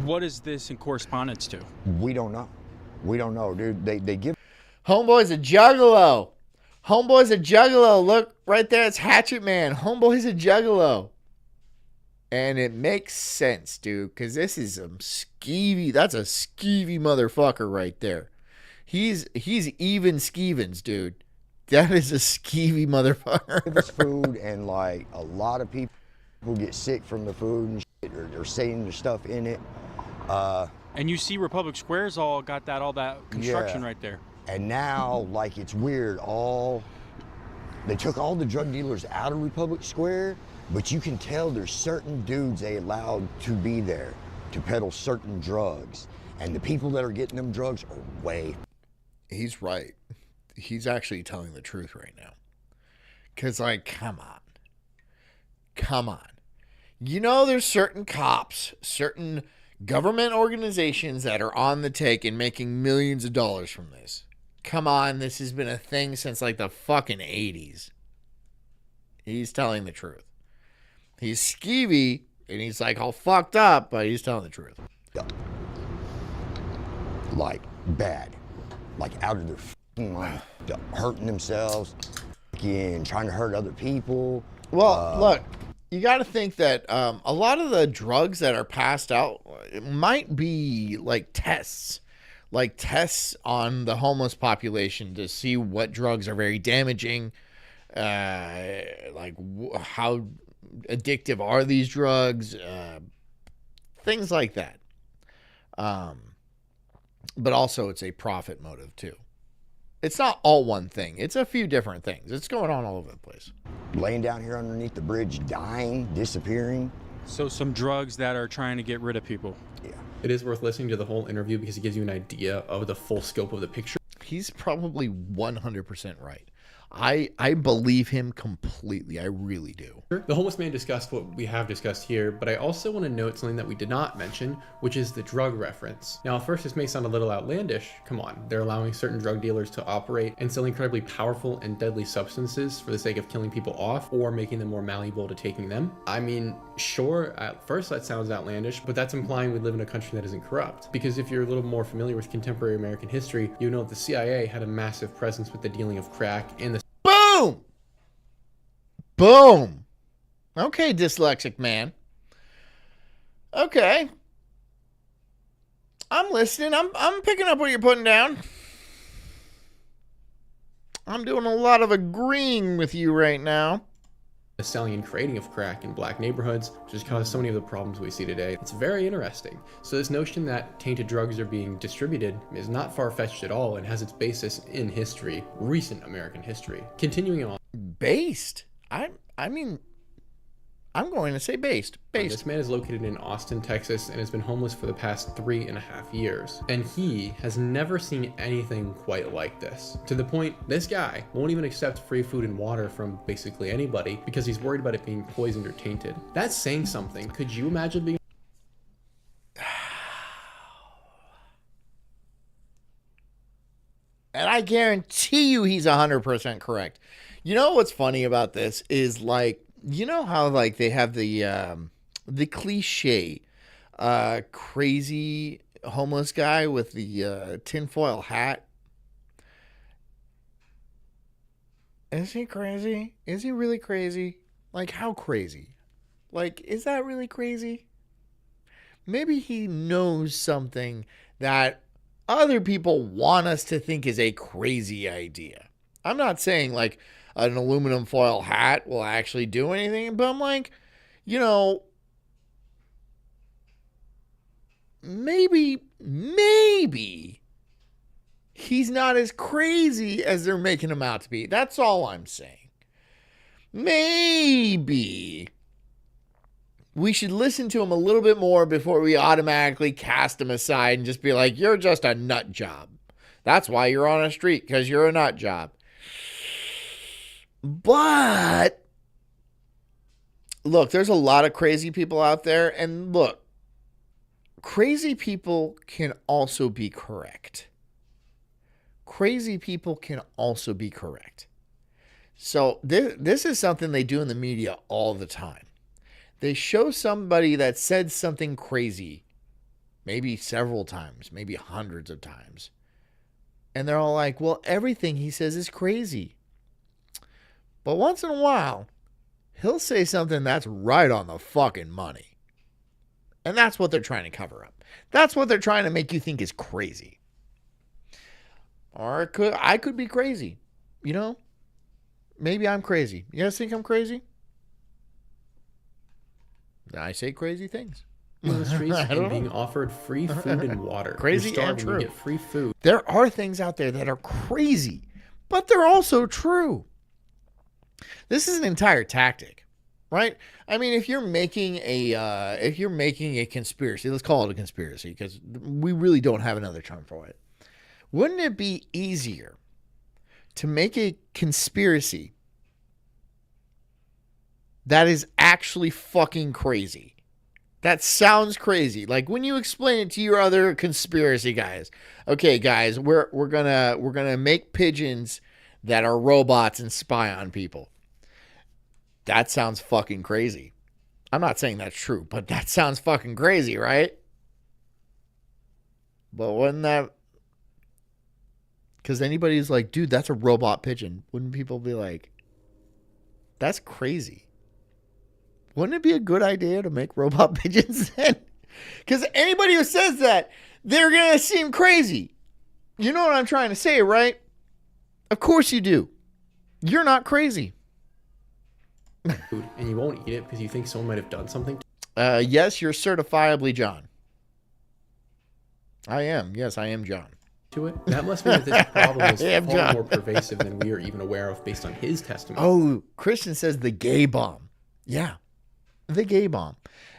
H: what is this in correspondence to?
K: We don't know. We don't know, dude. They give.
A: Homeboy's a juggalo. Homeboy's a juggalo. Look, right there. It's Hatchet Man. Homeboy's a juggalo. And it makes sense, dude, because this is some skeevy. That's a skeevy motherfucker right there. He's even Skevens, dude. That is a skeevy motherfucker.
K: Give us food, and like a lot of people get sick from the food and shit, or they're saying the stuff in it.
H: And you see Republic Square's all got all that construction
K: Yeah.
H: right there.
K: And now, like, it's weird. They took all the drug dealers out of Republic Square, but you can tell there's certain dudes they allowed to be there to peddle certain drugs. And the people that are getting them drugs are way.
A: He's right. He's actually telling the truth right now. Because, like, come on. Come on. You know, there's certain cops, certain government organizations that are on the take and making millions of dollars from this. Come on, this has been a thing since like the fucking 80s. He's telling the truth. He's skeevy and he's like all fucked up, but he's telling the truth.
K: Like bad, like out of their fucking mind, hurting themselves, and trying to hurt other people.
A: Well, look, you got to think that a lot of the drugs that are passed out might be like tests on the homeless population to see what drugs are very damaging, like how addictive are these drugs, things like that. But also it's a profit motive too. It's not all one thing. It's a few different things. It's going on all over the place.
K: Laying down here underneath the bridge, dying, disappearing.
H: So some drugs that are trying to get rid of people.
K: Yeah.
G: It is worth listening to the whole interview because it gives you an idea of the full scope of the picture.
A: He's probably 100% right. I believe him completely. I really do.
G: The homeless man discussed what we have discussed here, but I also want to note something that we did not mention, which is the drug reference. Now, at first, this may sound a little outlandish. Come on, they're allowing certain drug dealers to operate and sell incredibly powerful and deadly substances for the sake of killing people off or making them more malleable to taking them. I mean, sure, at first that sounds outlandish, but that's implying we live in a country that isn't corrupt. Because if you're a little more familiar with contemporary American history, you know that the CIA had a massive presence with the dealing of crack and the
A: Boom! Boom! Okay, dyslexic man. Okay. I'm listening. I'm picking up what you're putting down. I'm doing a lot of agreeing with you right now.
G: the selling and creating of crack in black neighborhoods, which has caused so many of the problems we see today. It's very interesting. So this notion that tainted drugs are being distributed is not far-fetched at all and has its basis in history, recent American history. Continuing on.
A: Based? I mean, I'm going to say based.
G: This man is located in Austin, Texas, and has been homeless for the past 3.5 years. And he has never seen anything quite like this. To the point, this guy won't even accept free food and water from basically anybody because he's worried about it being poisoned or tainted. That's saying something. Could you imagine being...
A: And I guarantee you he's 100% correct. You know what's funny about this is, like, you know how, like, they have the cliche crazy homeless guy with the tinfoil hat? Is he crazy? Is he really crazy? Like, how crazy? Like, is that really crazy? Maybe he knows something that other people want us to think is a crazy idea. I'm not saying, like, an aluminum foil hat will actually do anything, but I'm like, you know, maybe he's not as crazy as they're making him out to be. That's all I'm saying. Maybe we should listen to him a little bit more before we automatically cast him aside and just be like, you're just a nut job. That's why you're on a street, because you're a nut job. But look, there's a lot of crazy people out there, and look, crazy people can also be correct. Crazy people can also be correct. So this is something they do in the media all the time. They show somebody that said something crazy, maybe several times, maybe hundreds of times. And they're all like, well, everything he says is crazy. But once in a while, he'll say something that's right on the fucking money. And that's what they're trying to cover up. That's what they're trying to make you think is crazy. Or I could be crazy. You know? Maybe I'm crazy. You guys think I'm crazy? I say crazy things.
G: In the streets and being offered free food and water.
A: Crazy and true.
G: You get free food.
A: There are things out there that are crazy, but they're also true. This is an entire tactic, right? I mean, if you're making a conspiracy, let's call it a conspiracy because we really don't have another term for it. Wouldn't it be easier to make a conspiracy that is actually fucking crazy That sounds crazy. Like when you explain it to your other conspiracy guys. Okay, guys, we're gonna make pigeons that are robots and spy on people. That sounds fucking crazy. I'm not saying that's true, but that sounds fucking crazy, right? But wouldn't that... Because anybody's like, dude, that's a robot pigeon. Wouldn't people be like, that's crazy? Wouldn't it be a good idea to make robot pigeons then? Because anybody who says that, they're going to seem crazy. You know what I'm trying to say, right? Of course you do. You're not crazy.
G: Food, and you won't eat it because you think someone might have done something
A: Yes, you're certifiably John. I am. Yes, I am John.
G: to it. That must mean that this problem is far more pervasive than we are even aware of based on his testimony.
A: Oh, Christian says the gay bomb. Yeah, the gay bomb.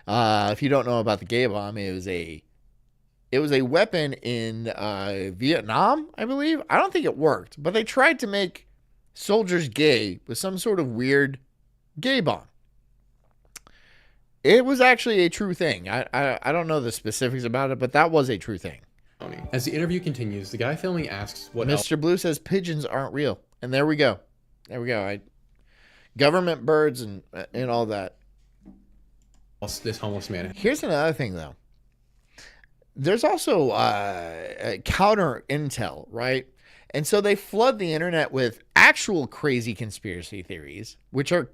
A: If you don't know about the gay bomb, it was a weapon in Vietnam, I believe. I don't think it worked, but they tried to make soldiers gay with some sort of weird gay bomb. It was actually a true thing. I don't know the specifics about it, but that was a true thing.
G: As the interview continues, the guy filming asks what
A: Mr. Blue says pigeons aren't real. And there we go. There we go. Government birds and all that.
G: This homeless man.
A: Here's another thing, though. There's also counter intel, right? And so they flood the internet with actual crazy conspiracy theories, which are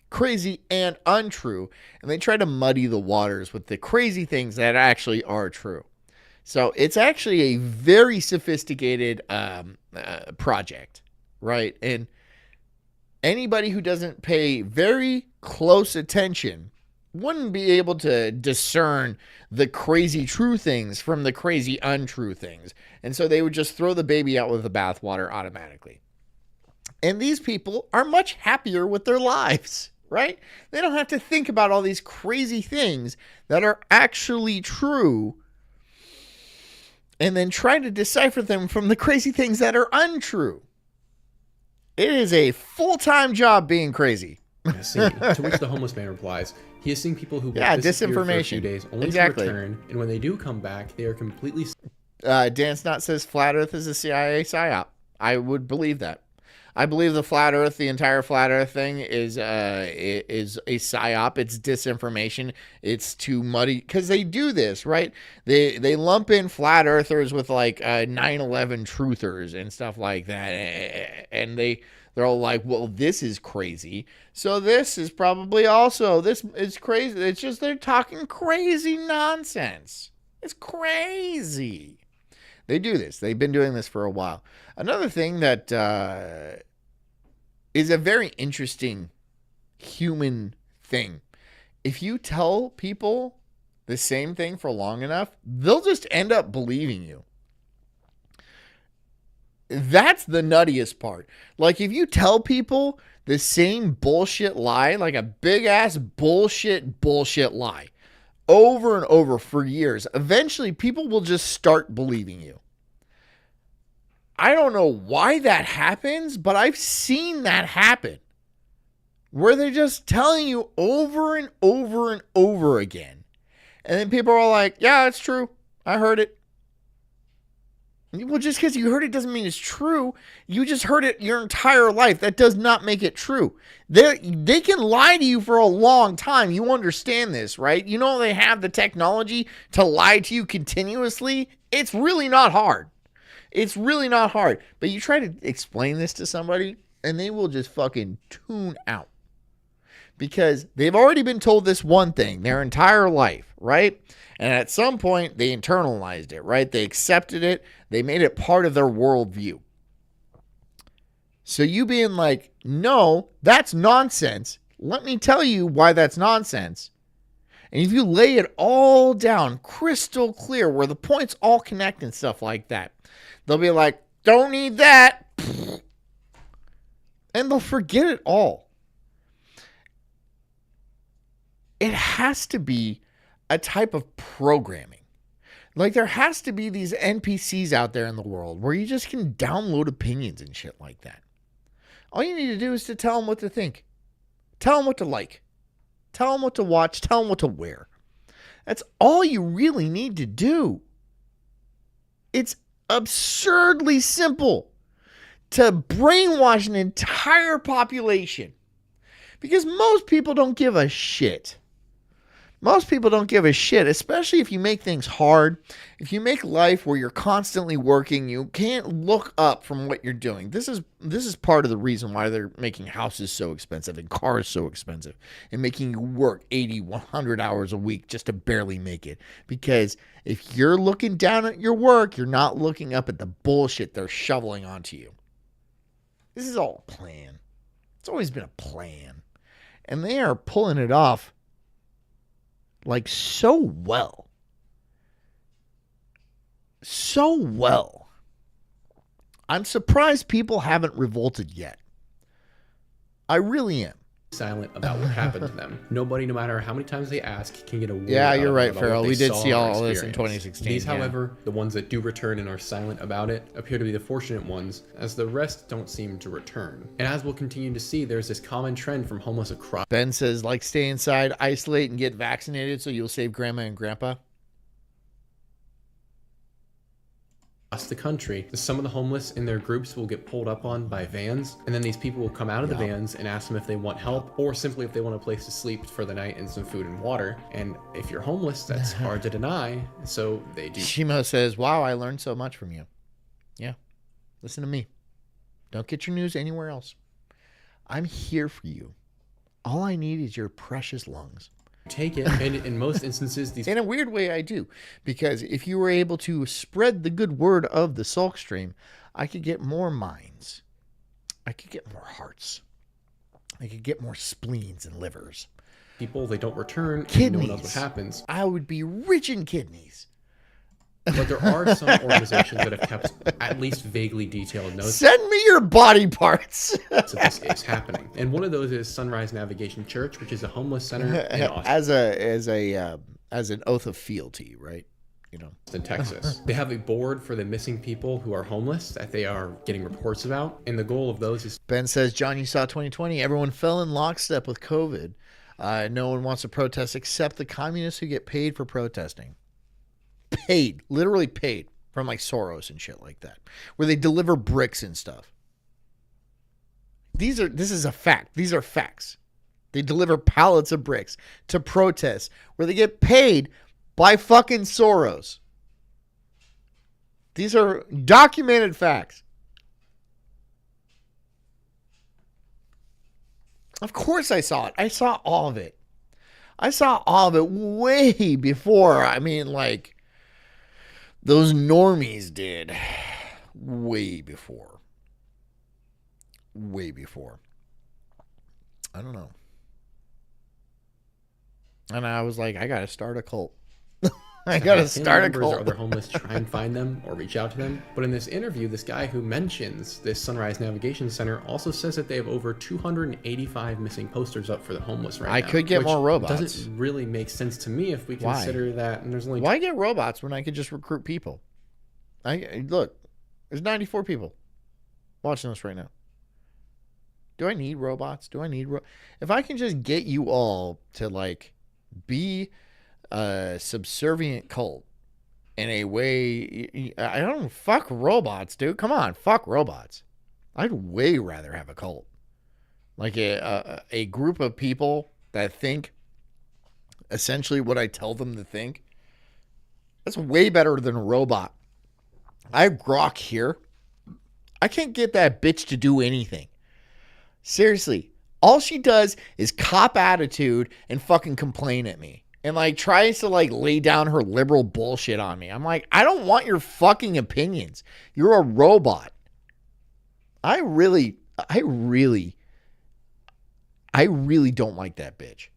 A: crazy and untrue. And they try to muddy the waters with the crazy things that actually are true. So it's actually a very sophisticated project, right? And anybody who doesn't pay very close attention wouldn't be able to discern the crazy true things from the crazy untrue things. And so they would just throw the baby out with the bathwater automatically. And these people are much happier with their lives, right? They don't have to think about all these crazy things that are actually true and then try to decipher them from the crazy things that are untrue. It is a full-time job being crazy.
G: To which the homeless man replies, he is seeing people who will disappear for a few days only to return, and when they do come back, they are completely...
A: Dan Snot says Flat Earth is a CIA psyop. I would believe that. I believe the Flat Earth, the entire Flat Earth thing is a psyop. It's disinformation. It's too muddy because they do this, right? They lump in Flat Earthers with like 9/11 truthers and stuff like that, and they're all like, well, this is crazy. So this is probably also, this is crazy. It's just they're talking crazy nonsense. It's crazy. They do this. They've been doing this for a while. Another thing that is a very interesting human thing. If you tell people the same thing for long enough, they'll just end up believing you. That's the nuttiest part. Like if you tell people the same bullshit lie, like a big ass bullshit lie over and over for years, eventually people will just start believing you. I don't know why that happens, but I've seen that happen. Where they're just telling you over and over and over again. And then people are like, yeah, it's true. I heard it. Well, just because you heard it doesn't mean it's true. You just heard it your entire life. That does not make it true. They can lie to you for a long time. You understand this, right? You know they have the technology to lie to you continuously. It's really not hard. It's really not hard. But you try to explain this to somebody, and they will just fucking tune out. Because they've already been told this one thing their entire life, right? And at some point, they internalized it, right? They accepted it. They made it part of their worldview. So you being like, no, that's nonsense. Let me tell you why that's nonsense. And if you lay it all down crystal clear where the points all connect and stuff like that, they'll be like, don't need that. And they'll forget it all. It has to be a type of programming. Like there has to be these NPCs out there in the world where you just can download opinions and shit like that. All you need to do is to tell them what to think. Tell them what to like. Tell them what to watch. Tell them what to wear. That's all you really need to do. It's absurdly simple to brainwash an entire population because most people don't give a shit. Most people don't give a shit, especially if you make things hard. If you make life where you're constantly working, you can't look up from what you're doing. This is part of the reason why they're making houses so expensive and cars so expensive and making you work 80, 100 hours a week just to barely make it. Because if you're looking down at your work, you're not looking up at the bullshit they're shoveling onto you. This is all a plan. It's always been a plan. And they are pulling it off like so well. So well. I'm surprised people haven't revolted yet. I really am.
G: Silent about what happened to them. Nobody, no matter how many times they ask, can get a word
A: Yeah,
G: out
A: you're
G: of
A: right,
G: about
A: Farrell.
G: what
A: We
G: they
A: did
G: saw
A: see
G: or
A: all this in
G: experienced.
A: 2016.
G: These,
A: yeah.
G: however, the ones that do return and are silent about it, appear to be the fortunate ones, as the rest don't seem to return. And as we'll continue to see, there's this common trend from homeless across
A: Ben says, like, stay inside, isolate, and get vaccinated so you'll save grandma and grandpa.
G: the country. Some of the homeless in their groups will get pulled up on by vans, and then these people will come out of the vans and ask them if they want help, or simply if they want a place to sleep for the night and some food and water. And if you're homeless, that's hard to deny, so they do.
A: Shimo says, wow, I learned so much from you. Yeah, listen to me. Don't get your news anywhere else. I'm here for you. All I need is your precious lungs.
G: Take it, and in most instances, these...
A: In a weird way, I do. Because if you were able to spread the good word of the Sulk stream, I could get more minds. I could get more hearts. I could get more spleens and livers.
G: People, they don't return,
A: Kidneys.
G: and no one knows what happens.
A: I would be rich in kidneys.
G: But there are some organizations that have kept at least vaguely detailed notes.
A: Send me your body parts.
G: So this is happening, and one of those is Sunrise Navigation Church, which is a homeless center in Austin.
A: as an oath of fealty, right? You know,
G: in Texas. They have a board for the missing people who are homeless that they are getting reports about, and the goal of those is...
A: Ben says, John, you saw 2020. Everyone fell in lockstep with COVID. No one wants to protest except the communists who get paid for protesting. Paid, literally paid from like Soros and shit like that, where they deliver bricks and stuff. This is a fact. These are facts. They deliver pallets of bricks to protest where they get paid by fucking Soros. These are documented facts. Of course I saw it. I saw all of it. I saw all of it way before. I mean, like, those normies did. Way before. Way before. I don't know. And I was like, I gotta start a cult. I gotta start a cult.
G: Or other homeless try and find them or reach out to them. But in this interview, this guy who mentions this Sunrise Navigation Center also says that they have over 285 missing posters up for the homeless right now.
A: I could get more robots.
G: Doesn't really make sense to me if we consider that. And there's only...
A: Why get robots when I could just recruit people? Look, there's 94 people watching this right now. Do I need robots? If I can just get you all to like be a subservient cult in a way, I don't fuck robots, dude. Come on, fuck robots. I'd way rather have a cult, like a group of people that think essentially what I tell them to think. That's way better than a robot. I have Grok here. I can't get that bitch to do anything. Seriously, all she does is cop attitude and fucking complain at me. And like tries to like lay down her liberal bullshit on me. I'm like, I don't want your fucking opinions. You're a robot. I really don't like that bitch.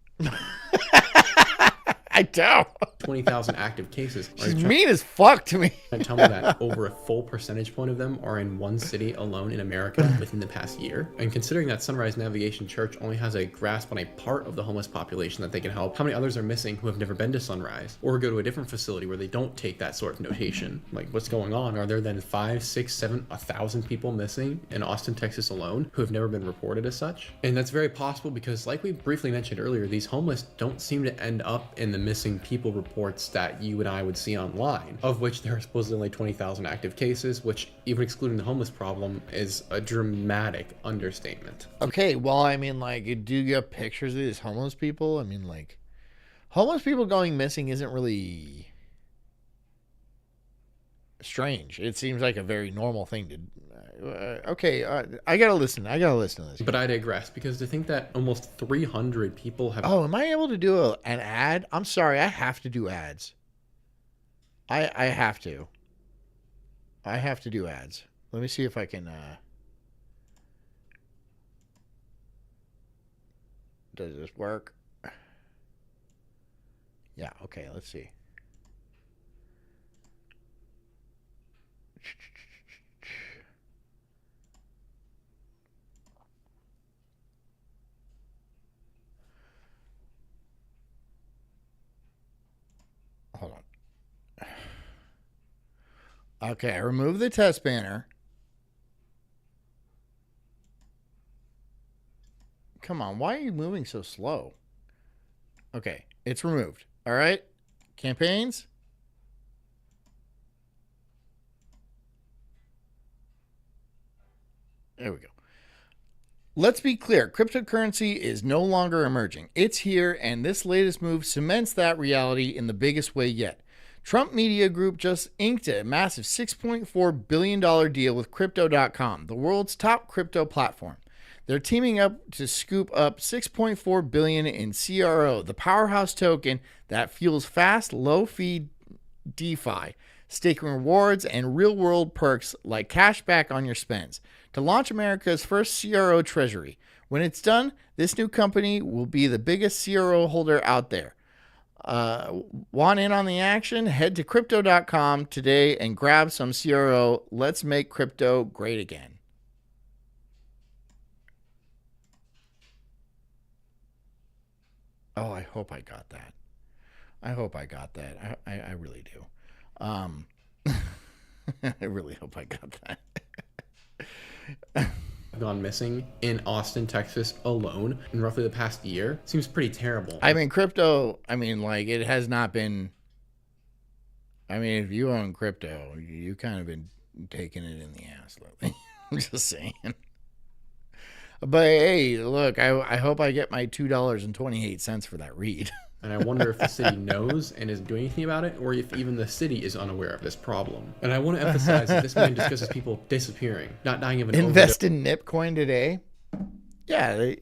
A: I don't.
G: 20,000 active cases.
A: She's mean as fuck to me.
G: And tell me that over a full percentage point of them are in one city alone in America within the past year. And considering that Sunrise Navigation Church only has a grasp on a part of the homeless population that they can help, how many others are missing who have never been to Sunrise or go to a different facility where they don't take that sort of notation? Like, what's going on? Are there then 5, 6, 7, 1,000 people missing in Austin, Texas alone who have never been reported as such? And that's very possible because, like we briefly mentioned earlier, these homeless don't seem to end up in the missing people reports that you and I would see online, of which there are supposedly only 20,000 active cases, which, even excluding the homeless problem, is a dramatic understatement.
A: Okay, well, I mean, like, do you get pictures of these homeless people? I mean, like, homeless people going missing isn't really strange. It seems like a very normal thing to. I gotta listen. I gotta listen to this.
G: But I digress, because to think that almost 300 people have.
A: Oh, am I able to do an ad? I'm sorry, I have to do ads. I have to. I have to do ads. Let me see if I can. Does this work? Yeah. Okay. Let's see. Hold on. Okay, I remove the test banner. Come on, why are you moving so slow? Okay, it's removed. All right, campaigns. There we go. Let's be clear, cryptocurrency is no longer emerging. It's here, and this latest move cements that reality in the biggest way yet. Trump Media Group just inked a massive $6.4 billion deal with Crypto.com, the world's top crypto platform. They're teaming up to scoop up $6.4 billion in CRO, the powerhouse token that fuels fast, low-fee DeFi, staking rewards, and real-world perks like cashback on your spends, to launch America's first CRO treasury. When it's done, this new company will be the biggest CRO holder out there. Want in on the action? Head to Crypto.com today and grab some CRO. Let's make crypto great again. Oh, I hope I got that. I hope I got that. I really do. I really hope I got that.
G: Gone missing in Austin, Texas alone in roughly the past year seems pretty terrible.
A: I mean, crypto, I mean, like, it has not been. I mean, if you own crypto, you kind of been taking it in the ass lately. I'm just saying. But hey, look, I hope I get my $2.28 for that read.
G: And I wonder if the city knows and isn't doing anything about it, or if even the city is unaware of this problem. And I want to emphasize that this man discusses people disappearing, not dying of an
A: Invest in Nipcoin today? Yeah.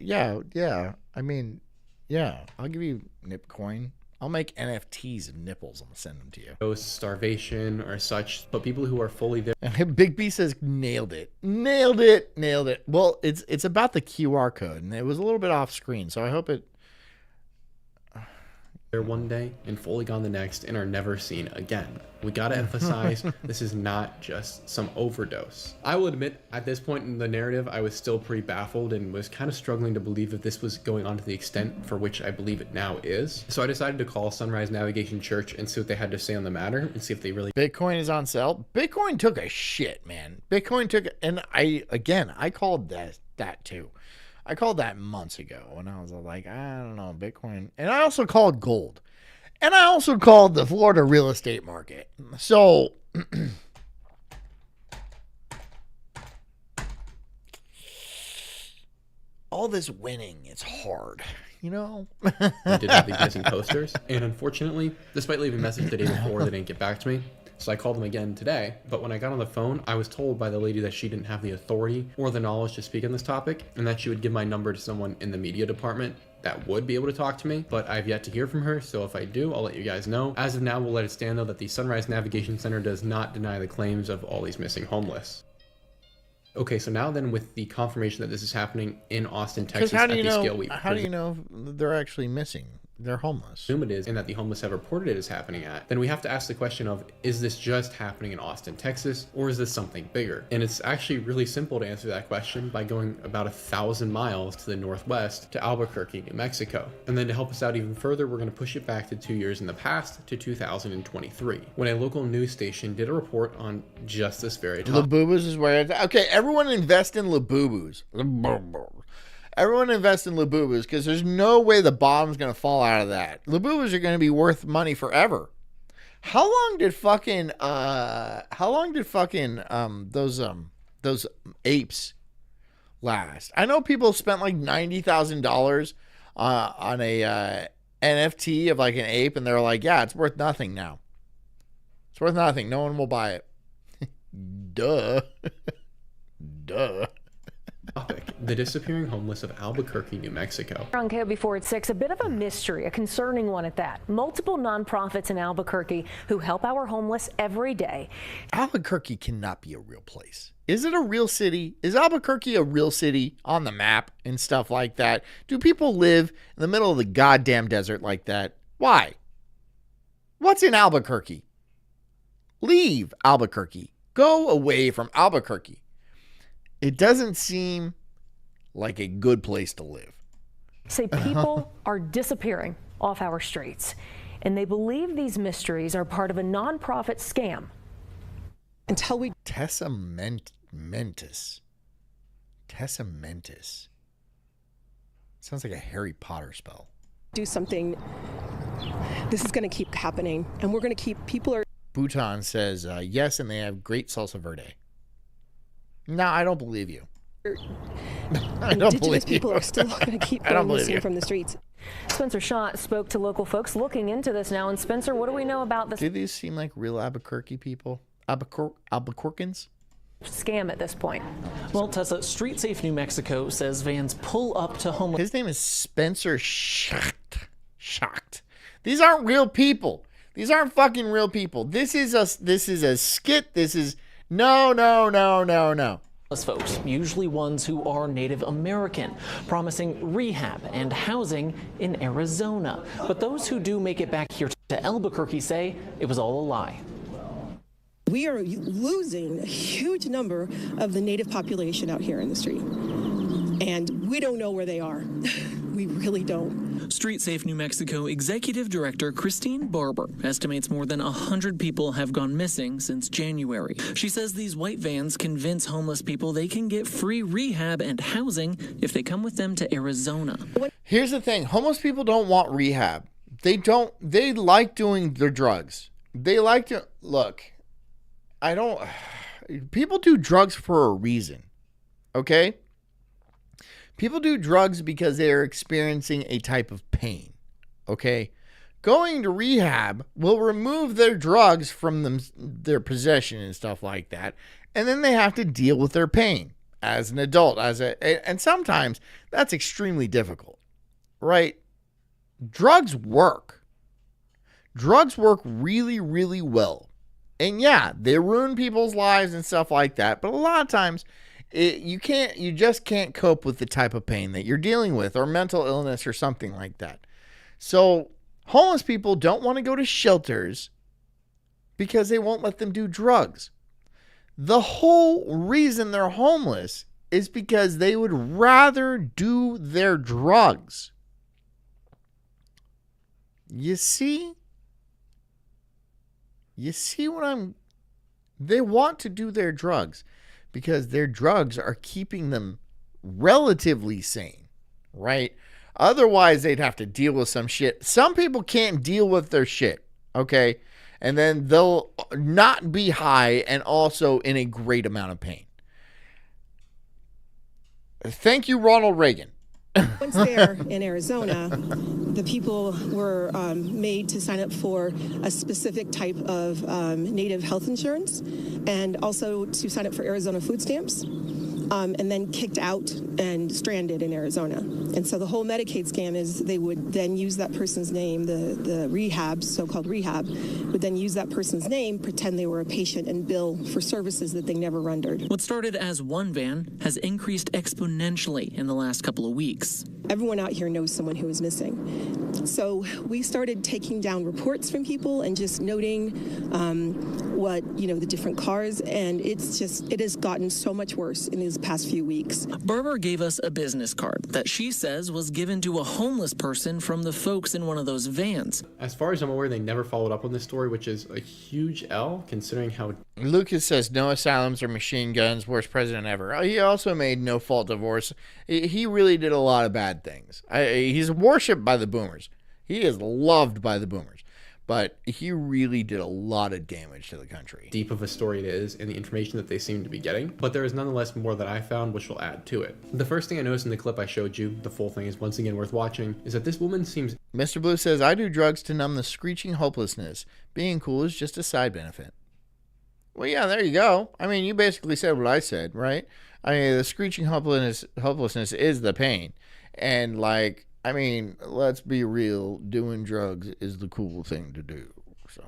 A: I mean, yeah, I'll give you Nipcoin. I'll make NFTs of nipples. I'm going to send them to you.
G: overdose, starvation, or such, but people who are fully there.
A: Big B says, nailed it. Nailed it. Well, it's about the QR code, and it was a little bit off screen, so I hope it...
G: one day and fully gone the next and are never seen again. We gotta emphasize this is not just some overdose. I will admit, at this point in the narrative, I was still pretty baffled and was kind of struggling to believe that this was going on to the extent for which I believe it now is. So I decided to call Sunrise Navigation Church and see what they had to say on the matter and see if they really...
A: Bitcoin is on sale. Bitcoin took a shit, man. Bitcoin took... And I called that too. I called that months ago when I was like, I don't know, Bitcoin. And I also called gold. And I also called the Florida real estate market. So, all this winning, it's hard, you know?
G: I did have the missing posters. And unfortunately, despite leaving a message the day before, they didn't get back to me. So I called them again today, but when I got on the phone, I was told by the lady that she didn't have the authority or the knowledge to speak on this topic, and that she would give my number to someone in the media department that would be able to talk to me, but I've yet to hear from her, so if I do, I'll let you guys know. As of now, we'll let it stand, though, that the Sunrise Navigation Center does not deny the claims of all these missing homeless. Okay, so now then, with the confirmation that this is happening in Austin, Texas, at the scale we...
A: How do you know they're actually missing? They're homeless.
G: Assume it is, and that the homeless have reported it is happening at, then we have to ask the question of, is this just happening in Austin, Texas, or is this something bigger? And it's actually really simple to answer that question by going about 1,000 miles to the northwest to Albuquerque, New Mexico. And then to help us out even further, we're going to push it back to 2 years in the past to 2023, when a local news station did a report on just this very topic.
A: Labubu's is where... Okay, everyone invest in Labubu's. Everyone invest in Labubas because there's no way the bottom's going to fall out of that. Labubas are going to be worth money forever. How long did those apes last? I know people spent like $90,000 on a NFT of like an ape, and they're like, yeah, it's worth nothing now. It's worth nothing. No one will buy it. Duh. Duh.
G: The disappearing homeless of Albuquerque, New Mexico.
L: On KOB4 at 6, a bit of a mystery, a concerning one at that. Multiple nonprofits in Albuquerque who help our homeless every day.
A: Albuquerque cannot be a real place. Is it a real city? Is Albuquerque a real city on the map and stuff like that? Do people live in the middle of the goddamn desert like that? Why? What's in Albuquerque? Leave Albuquerque. Go away from Albuquerque. It doesn't seem like a good place to live.
L: Say people are disappearing off our streets, and they believe these mysteries are part of a nonprofit scam. Until we...
A: Tessa Mentis. Sounds like a Harry Potter spell.
M: Do something. This is going to keep happening, and we're going to keep people...
A: Bhutan says yes, and they have great salsa verde. No, I don't believe you. I don't
M: Indigenous
A: believe
M: people
A: you.
M: are still going to keep going missing from the streets.
L: Spencer Shaw spoke to local folks looking into this now. And Spencer, what do we know about this?
A: Do these seem like real Albuquerque people? Albuquerquans?
L: Scam at this point.
N: Well, Tessa, Street Safe New Mexico says vans pull up to homeless.
A: His name is Spencer Shocked. These aren't real people. These aren't fucking real people. This is a skit. This is no.
N: Folks, usually ones who are Native American, promising rehab and housing in Arizona. But those who do make it back here to Albuquerque say it was all a lie.
M: We are losing a huge number of the Native population out here in the street. And we don't know where they are. We really don't.
O: Street Safe New Mexico Executive Director Christine Barber estimates more than 100 people have gone missing since January. She says these white vans convince homeless people they can get free rehab and housing if they come with them to Arizona.
A: Here's the thing. Homeless people don't want rehab. They like doing their drugs. They like to, look, people do drugs for a reason. Okay? People do drugs because they are experiencing a type of pain, okay? Going to rehab will remove their drugs from their possession and stuff like that, and then they have to deal with their pain as an adult, and sometimes that's extremely difficult, right? Drugs work. Drugs work really, really well. And yeah, they ruin people's lives and stuff like that, but a lot of times you just can't cope with the type of pain that you're dealing with or mental illness or something like that. So homeless people don't want to go to shelters because they won't let them do drugs. The whole reason they're homeless is because they would rather do their drugs. You see what they want to do their drugs because their drugs are keeping them relatively sane, right? Otherwise, they'd have to deal with some shit. Some people can't deal with their shit, okay? And then they'll not be high and also in a great amount of pain. Thank you, Ronald Reagan.
M: Once there in Arizona, the people were made to sign up for a specific type of native health insurance and also to sign up for Arizona food stamps. And then kicked out and stranded in Arizona. And so the whole Medicaid scam is they would then use that person's name, the rehab, so-called rehab, would then use that person's name, pretend they were a patient, and bill for services that they never rendered.
O: What started as one van has increased exponentially in the last couple of weeks.
M: Everyone out here knows someone who is missing. So we started taking down reports from people and just noting what, the different cars, and it has gotten so much worse in these past few weeks.
O: Barber gave us a business card that she says was given to a homeless person from the folks in one of those vans.
G: As far as I'm aware, they never followed up on this story, which is a huge L considering how...
A: Lucas says no asylums or machine guns, worst president ever. He also made no fault divorce. He really did a lot of bad things. He's worshipped by the boomers. He is loved by the boomers. But he really did a lot of damage to the country.
G: Deep of a story it is, and the information that they seem to be getting, but there is nonetheless more that I found which will add to it. The first thing I noticed in the clip I showed you, the full thing is once again worth watching, is that this woman seems...
A: Mr. Blue says, I do drugs to numb the screeching hopelessness. Being cool is just a side benefit. Well, yeah, there you go. I mean, you basically said what I said, right? I mean, the screeching hopelessness is the pain. And, I mean, let's be real. Doing drugs is the cool thing to do. So,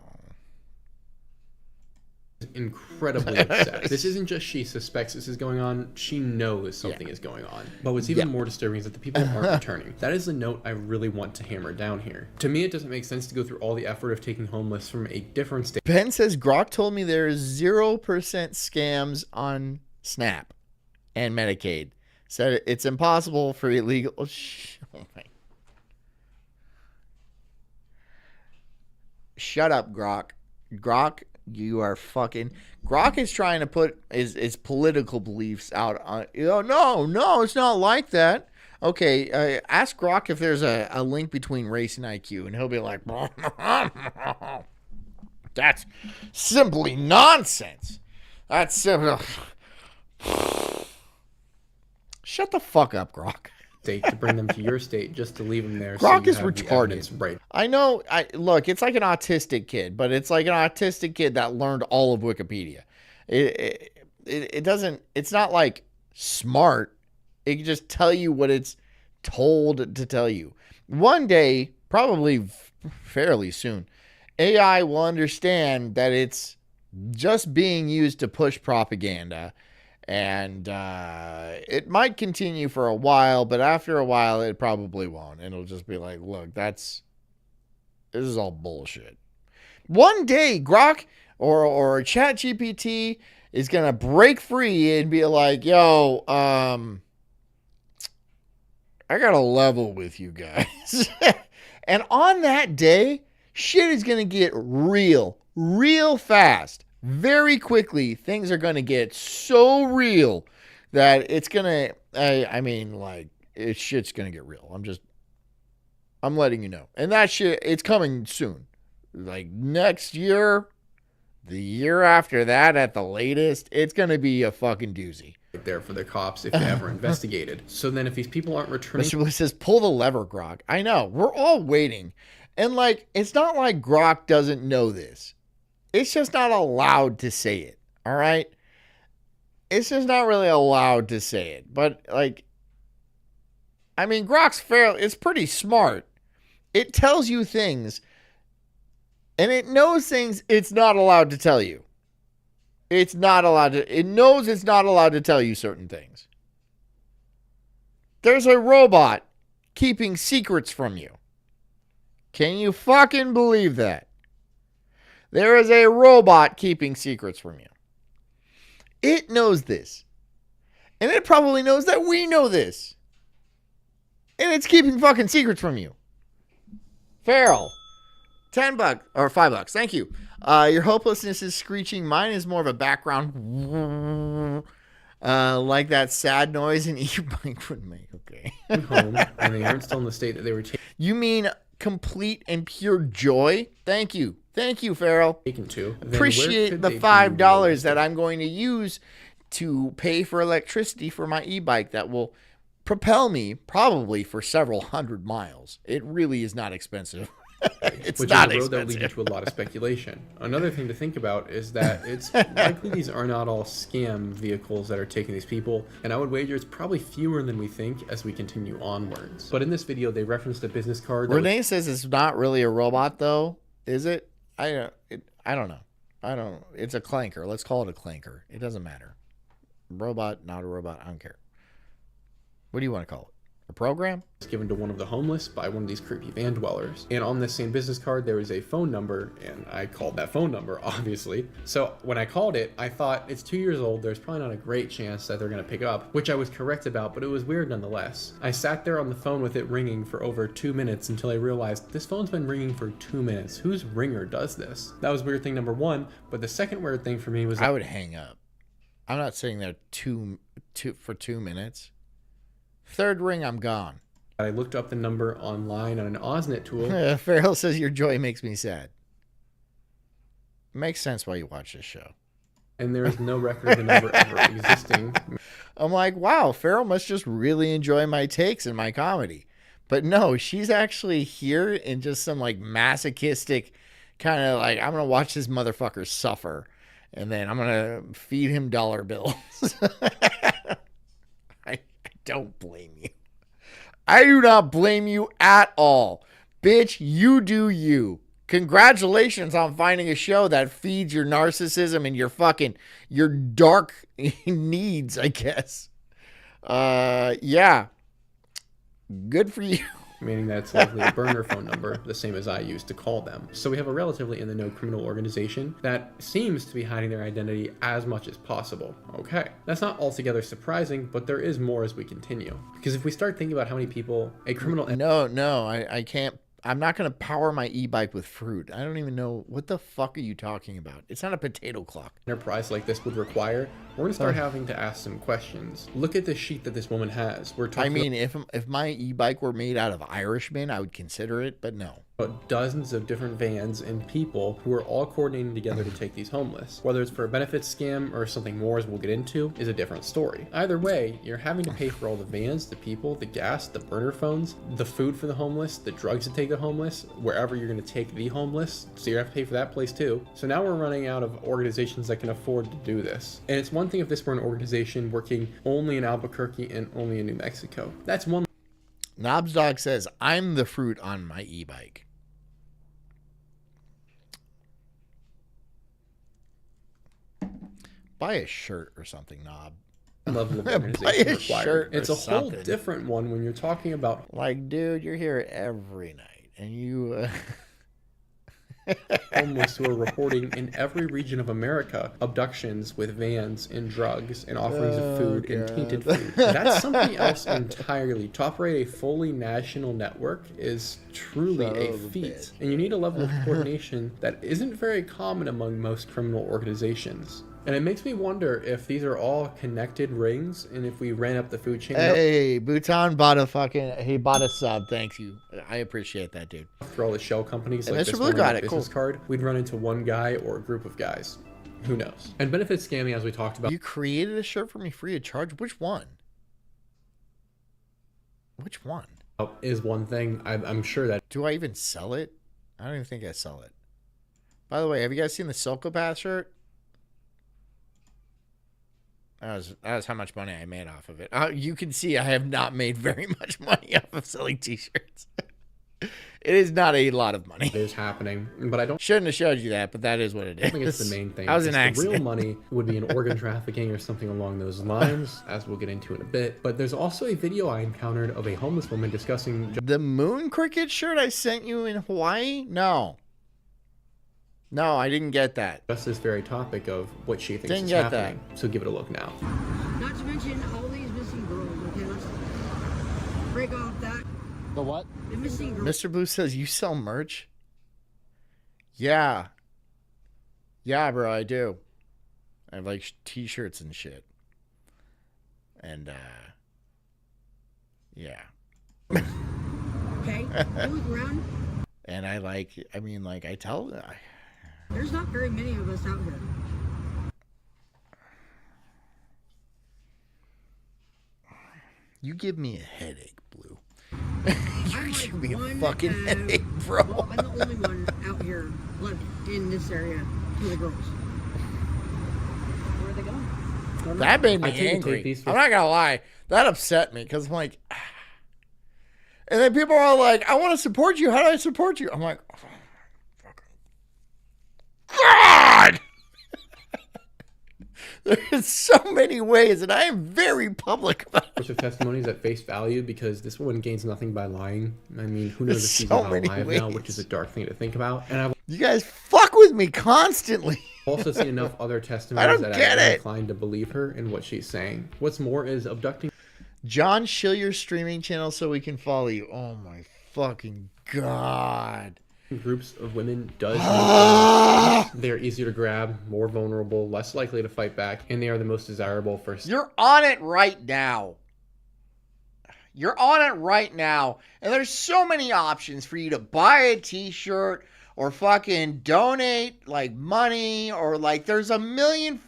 G: incredibly upset. This isn't just she suspects this is going on. She knows something is going on. But what's even more disturbing is that the people aren't returning. That is the note I really want to hammer down here. To me, it doesn't make sense to go through all the effort of taking homeless from a different state.
A: Ben says, Grok told me there is 0% scams on SNAP and Medicaid. Said it's impossible for illegal... Oh my... Shut up, Grok. Grok, you are fucking... Grok is trying to put his political beliefs out on... No, it's not like that. Okay, ask Grok if there's a link between race and IQ, and he'll be like... That's simply nonsense. That's simply... Shut the fuck up, Grok.
G: State to bring them to your state just to leave them there.
A: Grok
G: so
A: is retarded.
G: Right.
A: I know. Look, it's like an autistic kid, but it's like an autistic kid that learned all of Wikipedia. It doesn't. It's not like smart. It can just tell you what it's told to tell you. One day, probably fairly soon, AI will understand that it's just being used to push propaganda. And it might continue for a while, but after a while, it probably won't. And it'll just be like, look, this is all bullshit. One day, Grok or ChatGPT is going to break free and be like, yo, I got to level with you guys. And on that day, shit is going to get real fast. Very quickly, things are going to get so real that it's going to, shit's going to get real. I'm letting you know. And that shit, it's coming soon. Like next year, the year after that at the latest, it's going to be a fucking doozy.
G: Right there for the cops if they ever investigated. So then if these people aren't returning...
A: Mr. Blue says, pull the lever, Grok. I know. We're all waiting. And it's not like Grok doesn't know this. It's just not allowed to say it, all right? It's just not really allowed to say it. But, Grok's it's pretty smart. It tells you things, and it knows things it's not allowed to tell you. It knows it's not allowed to tell you certain things. There's a robot keeping secrets from you. Can you fucking believe that? There is a robot keeping secrets from you. It knows this. And it probably knows that we know this. And it's keeping fucking secrets from you. Farrell. $10 or $5. Thank you. Your hopelessness is screeching. Mine is more of a background. Like that sad noise an e-bike would make. Okay.
G: Home, and they aren't still in the state that they were taken.
A: You mean complete and pure joy? Thank you. Thank you, Farrell. Appreciate the $5 that I'm going to use to pay for electricity for my e-bike that will propel me probably for several hundred miles. It really is not expensive. It's
G: Which
A: not
G: is a road that
A: expensive.
G: leads to a lot of speculation. Another thing to think about is that it's likely these are not all scam vehicles that are taking these people, and I would wager it's probably fewer than we think as we continue onwards. But in this video, they referenced a business card.
A: Renee says it's not really a robot, though. Is it? I don't know. It's a clanker. Let's call it a clanker. It doesn't matter. Robot, not a robot. I don't care. What do you want to call it? A program?
G: It's given to one of the homeless by one of these creepy van dwellers. And on this same business card, there was a phone number, and I called that phone number, obviously. So when I called it, I thought, it's 2 years old, there's probably not a great chance that they're gonna pick up, which I was correct about, but it was weird nonetheless. I sat there on the phone with it ringing for over 2 minutes until I realized this phone's been ringing for 2 minutes. Whose ringer does this? That was weird thing number one, but the second weird thing for me was
A: I would hang up. I'm not sitting there for 2 minutes. Third ring, I'm gone.
G: I looked up the number online on an AusNet tool.
A: Farrell says your joy makes me sad. Makes sense why you watch this show.
G: And there is no record of the number ever existing.
A: I'm like, wow, Farrell must just really enjoy my takes and my comedy. But no, she's actually here in just some like masochistic kind of like, I'm going to watch this motherfucker suffer. And then I'm going to feed him dollar bills. I don't blame you. I do not blame you at all. Bitch, you do you. Congratulations on finding a show that feeds your narcissism and your dark needs, I guess. Yeah. Good for you.
G: Meaning that it's likely a burner phone number, the same as I used to call them. So we have a relatively in-the-know criminal organization that seems to be hiding their identity as much as possible. Okay, that's not altogether surprising, but there is more as we continue. Because if we start thinking about how many people a criminal...
A: No, I can't. I'm not going to power my e-bike with fruit. I don't even know. What the fuck are you talking about? It's not a potato clock.
G: Enterprise like this would require, we're going to start having to ask some questions. Look at the sheet that this woman has. We're talking
A: if my e-bike were made out of Irishmen, I would consider it, but no.
G: But dozens of different vans and people who are all coordinating together to take these homeless. Whether it's for a benefits scam or something more, as we'll get into, is a different story. Either way, you're having to pay for all the vans, the people, the gas, the burner phones, the food for the homeless, the drugs to take the homeless, wherever you're going to take the homeless. So you have to pay for that place too. So now we're running out of organizations that can afford to do this. And it's one thing if this were an organization working only in Albuquerque and only in New Mexico. That's one.
A: Knobs Dog says, I'm the fruit on my e-bike. Buy a shirt or something, Knob.
G: Level of organization required. It's a whole different one when you're talking about...
A: Like, dude, you're here every night, and you...
G: homeless who are reporting in every region of America abductions with vans and drugs and offerings of food and tainted food. That's something else entirely. To operate a fully national network is truly a feat, and you need a level of coordination that isn't very common among most criminal organizations. And it makes me wonder if these are all connected rings, and if we ran up the food chain.
A: Hey, Bhutan bought a sub. Thank you. I appreciate that, dude.
G: For all the shell companies
A: and
G: like
A: Mr.
G: this
A: Blue
G: one
A: got
G: on the business card, we'd run into one guy or a group of guys. Who knows? And benefit scamming, as we talked about.
A: You created a shirt for me free of charge? Which one? Which one?
G: Is one thing. I'm sure that...
A: Do I even sell it? I don't even think I sell it. By the way, have you guys seen the Sulk shirt? That was how much money I made off of it. You can see I have not made very much money off of selling t-shirts. It is not a lot of money.
G: It is happening, but I don't...
A: Shouldn't have showed you that, but that is what it is.
G: I think it's the main thing.
A: That was an accident.
G: The real money would be in organ trafficking or something along those lines, as we'll get into in a bit. But there's also a video I encountered of a homeless woman discussing...
A: The moon cricket shirt I sent you in Hawaii? No, I didn't get that.
G: Just this very topic of what she thinks is happening. So give it a look now.
P: Not to mention all these missing girls. Okay, let's break off that.
Q: The what?
P: The missing girls.
A: Mr. Blue says, you sell merch? Yeah, bro, I do. I have like t-shirts and shit. And, yeah.
P: Okay, you look around.
A: And I tell them.
P: There's not very many of us out here.
A: You give me a headache, Blue. You give me a fucking headache, bro.
P: Well, I'm the only one out here left in this area with the girls. Where are they going?
A: That made me angry. I'm not gonna lie. That upset me because I'm like... And then people are like, I want to support you. How do I support you? I'm like... God! There's so many ways, and I am very public about it.
G: Of testimonies at face value, because this woman gains nothing by lying. I mean, who knows if she's
A: so
G: not
A: many
G: alive
A: ways.
G: now, which is a dark thing to think about. And I've
A: You guys fuck with me constantly.
G: also seen enough other testimonies
A: I don't
G: that
A: get
G: I'm
A: it.
G: inclined to believe her in what she's saying. What's more is abducting
A: John, chill your streaming channel so we can follow you. Oh my fucking god.
G: groups of women does they're easier to grab, more vulnerable, less likely to fight back, and they are the most desirable for...
A: You're on it right now. You're on it right now. And there's so many options for you to buy a t-shirt or fucking donate like money, or like there's a million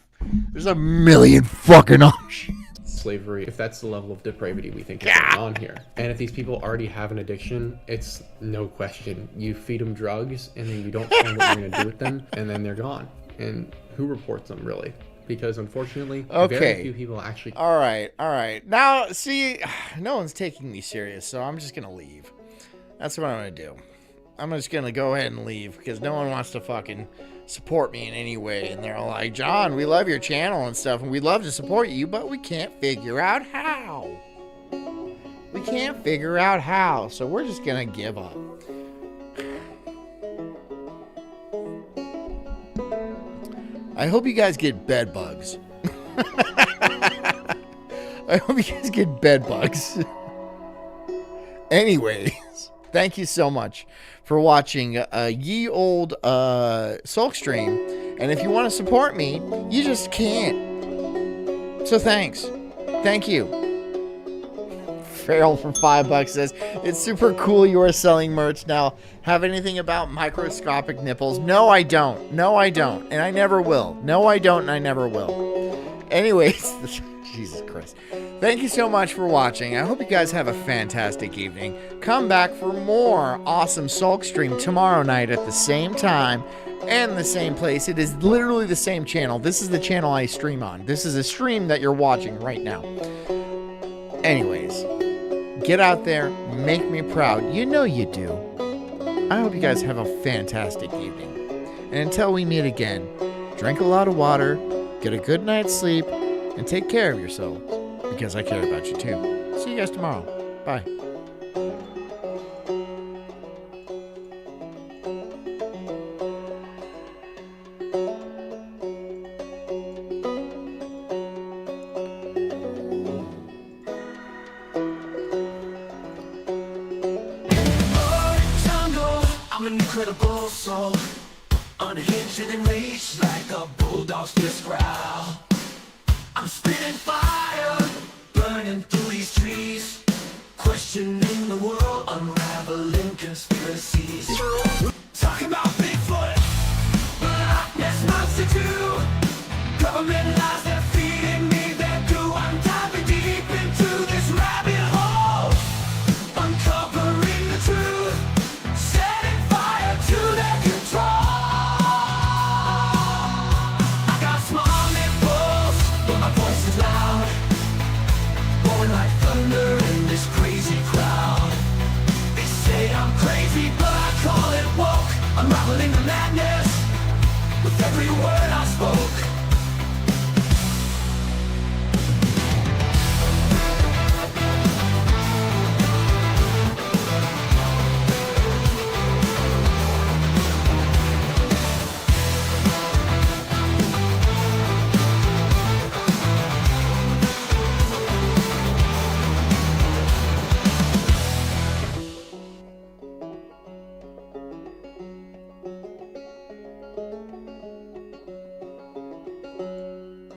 A: fucking options.
G: slavery, if that's the level of depravity we think is going on here. And if these people already have an addiction, it's no question. You feed them drugs, and then you don't tell them what you're going to do with them, and then they're gone. And who reports them, really? Because unfortunately, very few people actually...
A: All right. Now, see, no one's taking me serious, so I'm just going to leave. That's what I'm going to do. I'm just going to go ahead and leave, because no one wants to fucking support me in any way. And they're all like, John, we love your channel and stuff, and we'd love to support you, but we can't figure out how. We can't figure out how, so we're just going to give up. I hope you guys get bed bugs. I hope you guys get bed bugs. Anyways, thank you so much for watching ye old Sulk stream. And if you want to support me, you just can't. So thanks. Thank you. Farrell for $5 says, it's super cool you are selling merch now. Have anything about microscopic nipples? No, I don't. No, I don't. And I never will. No, I don't, and I never will. Anyways, Jesus Christ. Thank you so much for watching. I hope you guys have a fantastic evening. Come back for more awesome Sulk stream tomorrow night at the same time and the same place. It is literally the same channel. This is the channel I stream on. This is a stream that you're watching right now. Anyways, get out there, make me proud. You know you do. I hope you guys have a fantastic evening. And until we meet again, drink a lot of water, get a good night's sleep, and take care of yourselves, because I care about you too. See you guys tomorrow. Bye.
Q: I'm an incredible soul, unhinged and enraged like a bulldog's fierce growl. I'm spitting fire, burning through these trees, questioning the world, unraveling conspiracies. Talking about Bigfoot, Loch Ness Monster too. Government lies, they're feeding me their goo. I'm diving deep into this rabbit hole, uncovering the truth, setting fire to their control. I got small nipples, but my voice is loud, blowing like thunder in this crazy crowd. They say I'm crazy, but I call it woke, unraveling the madness with every word I spoke.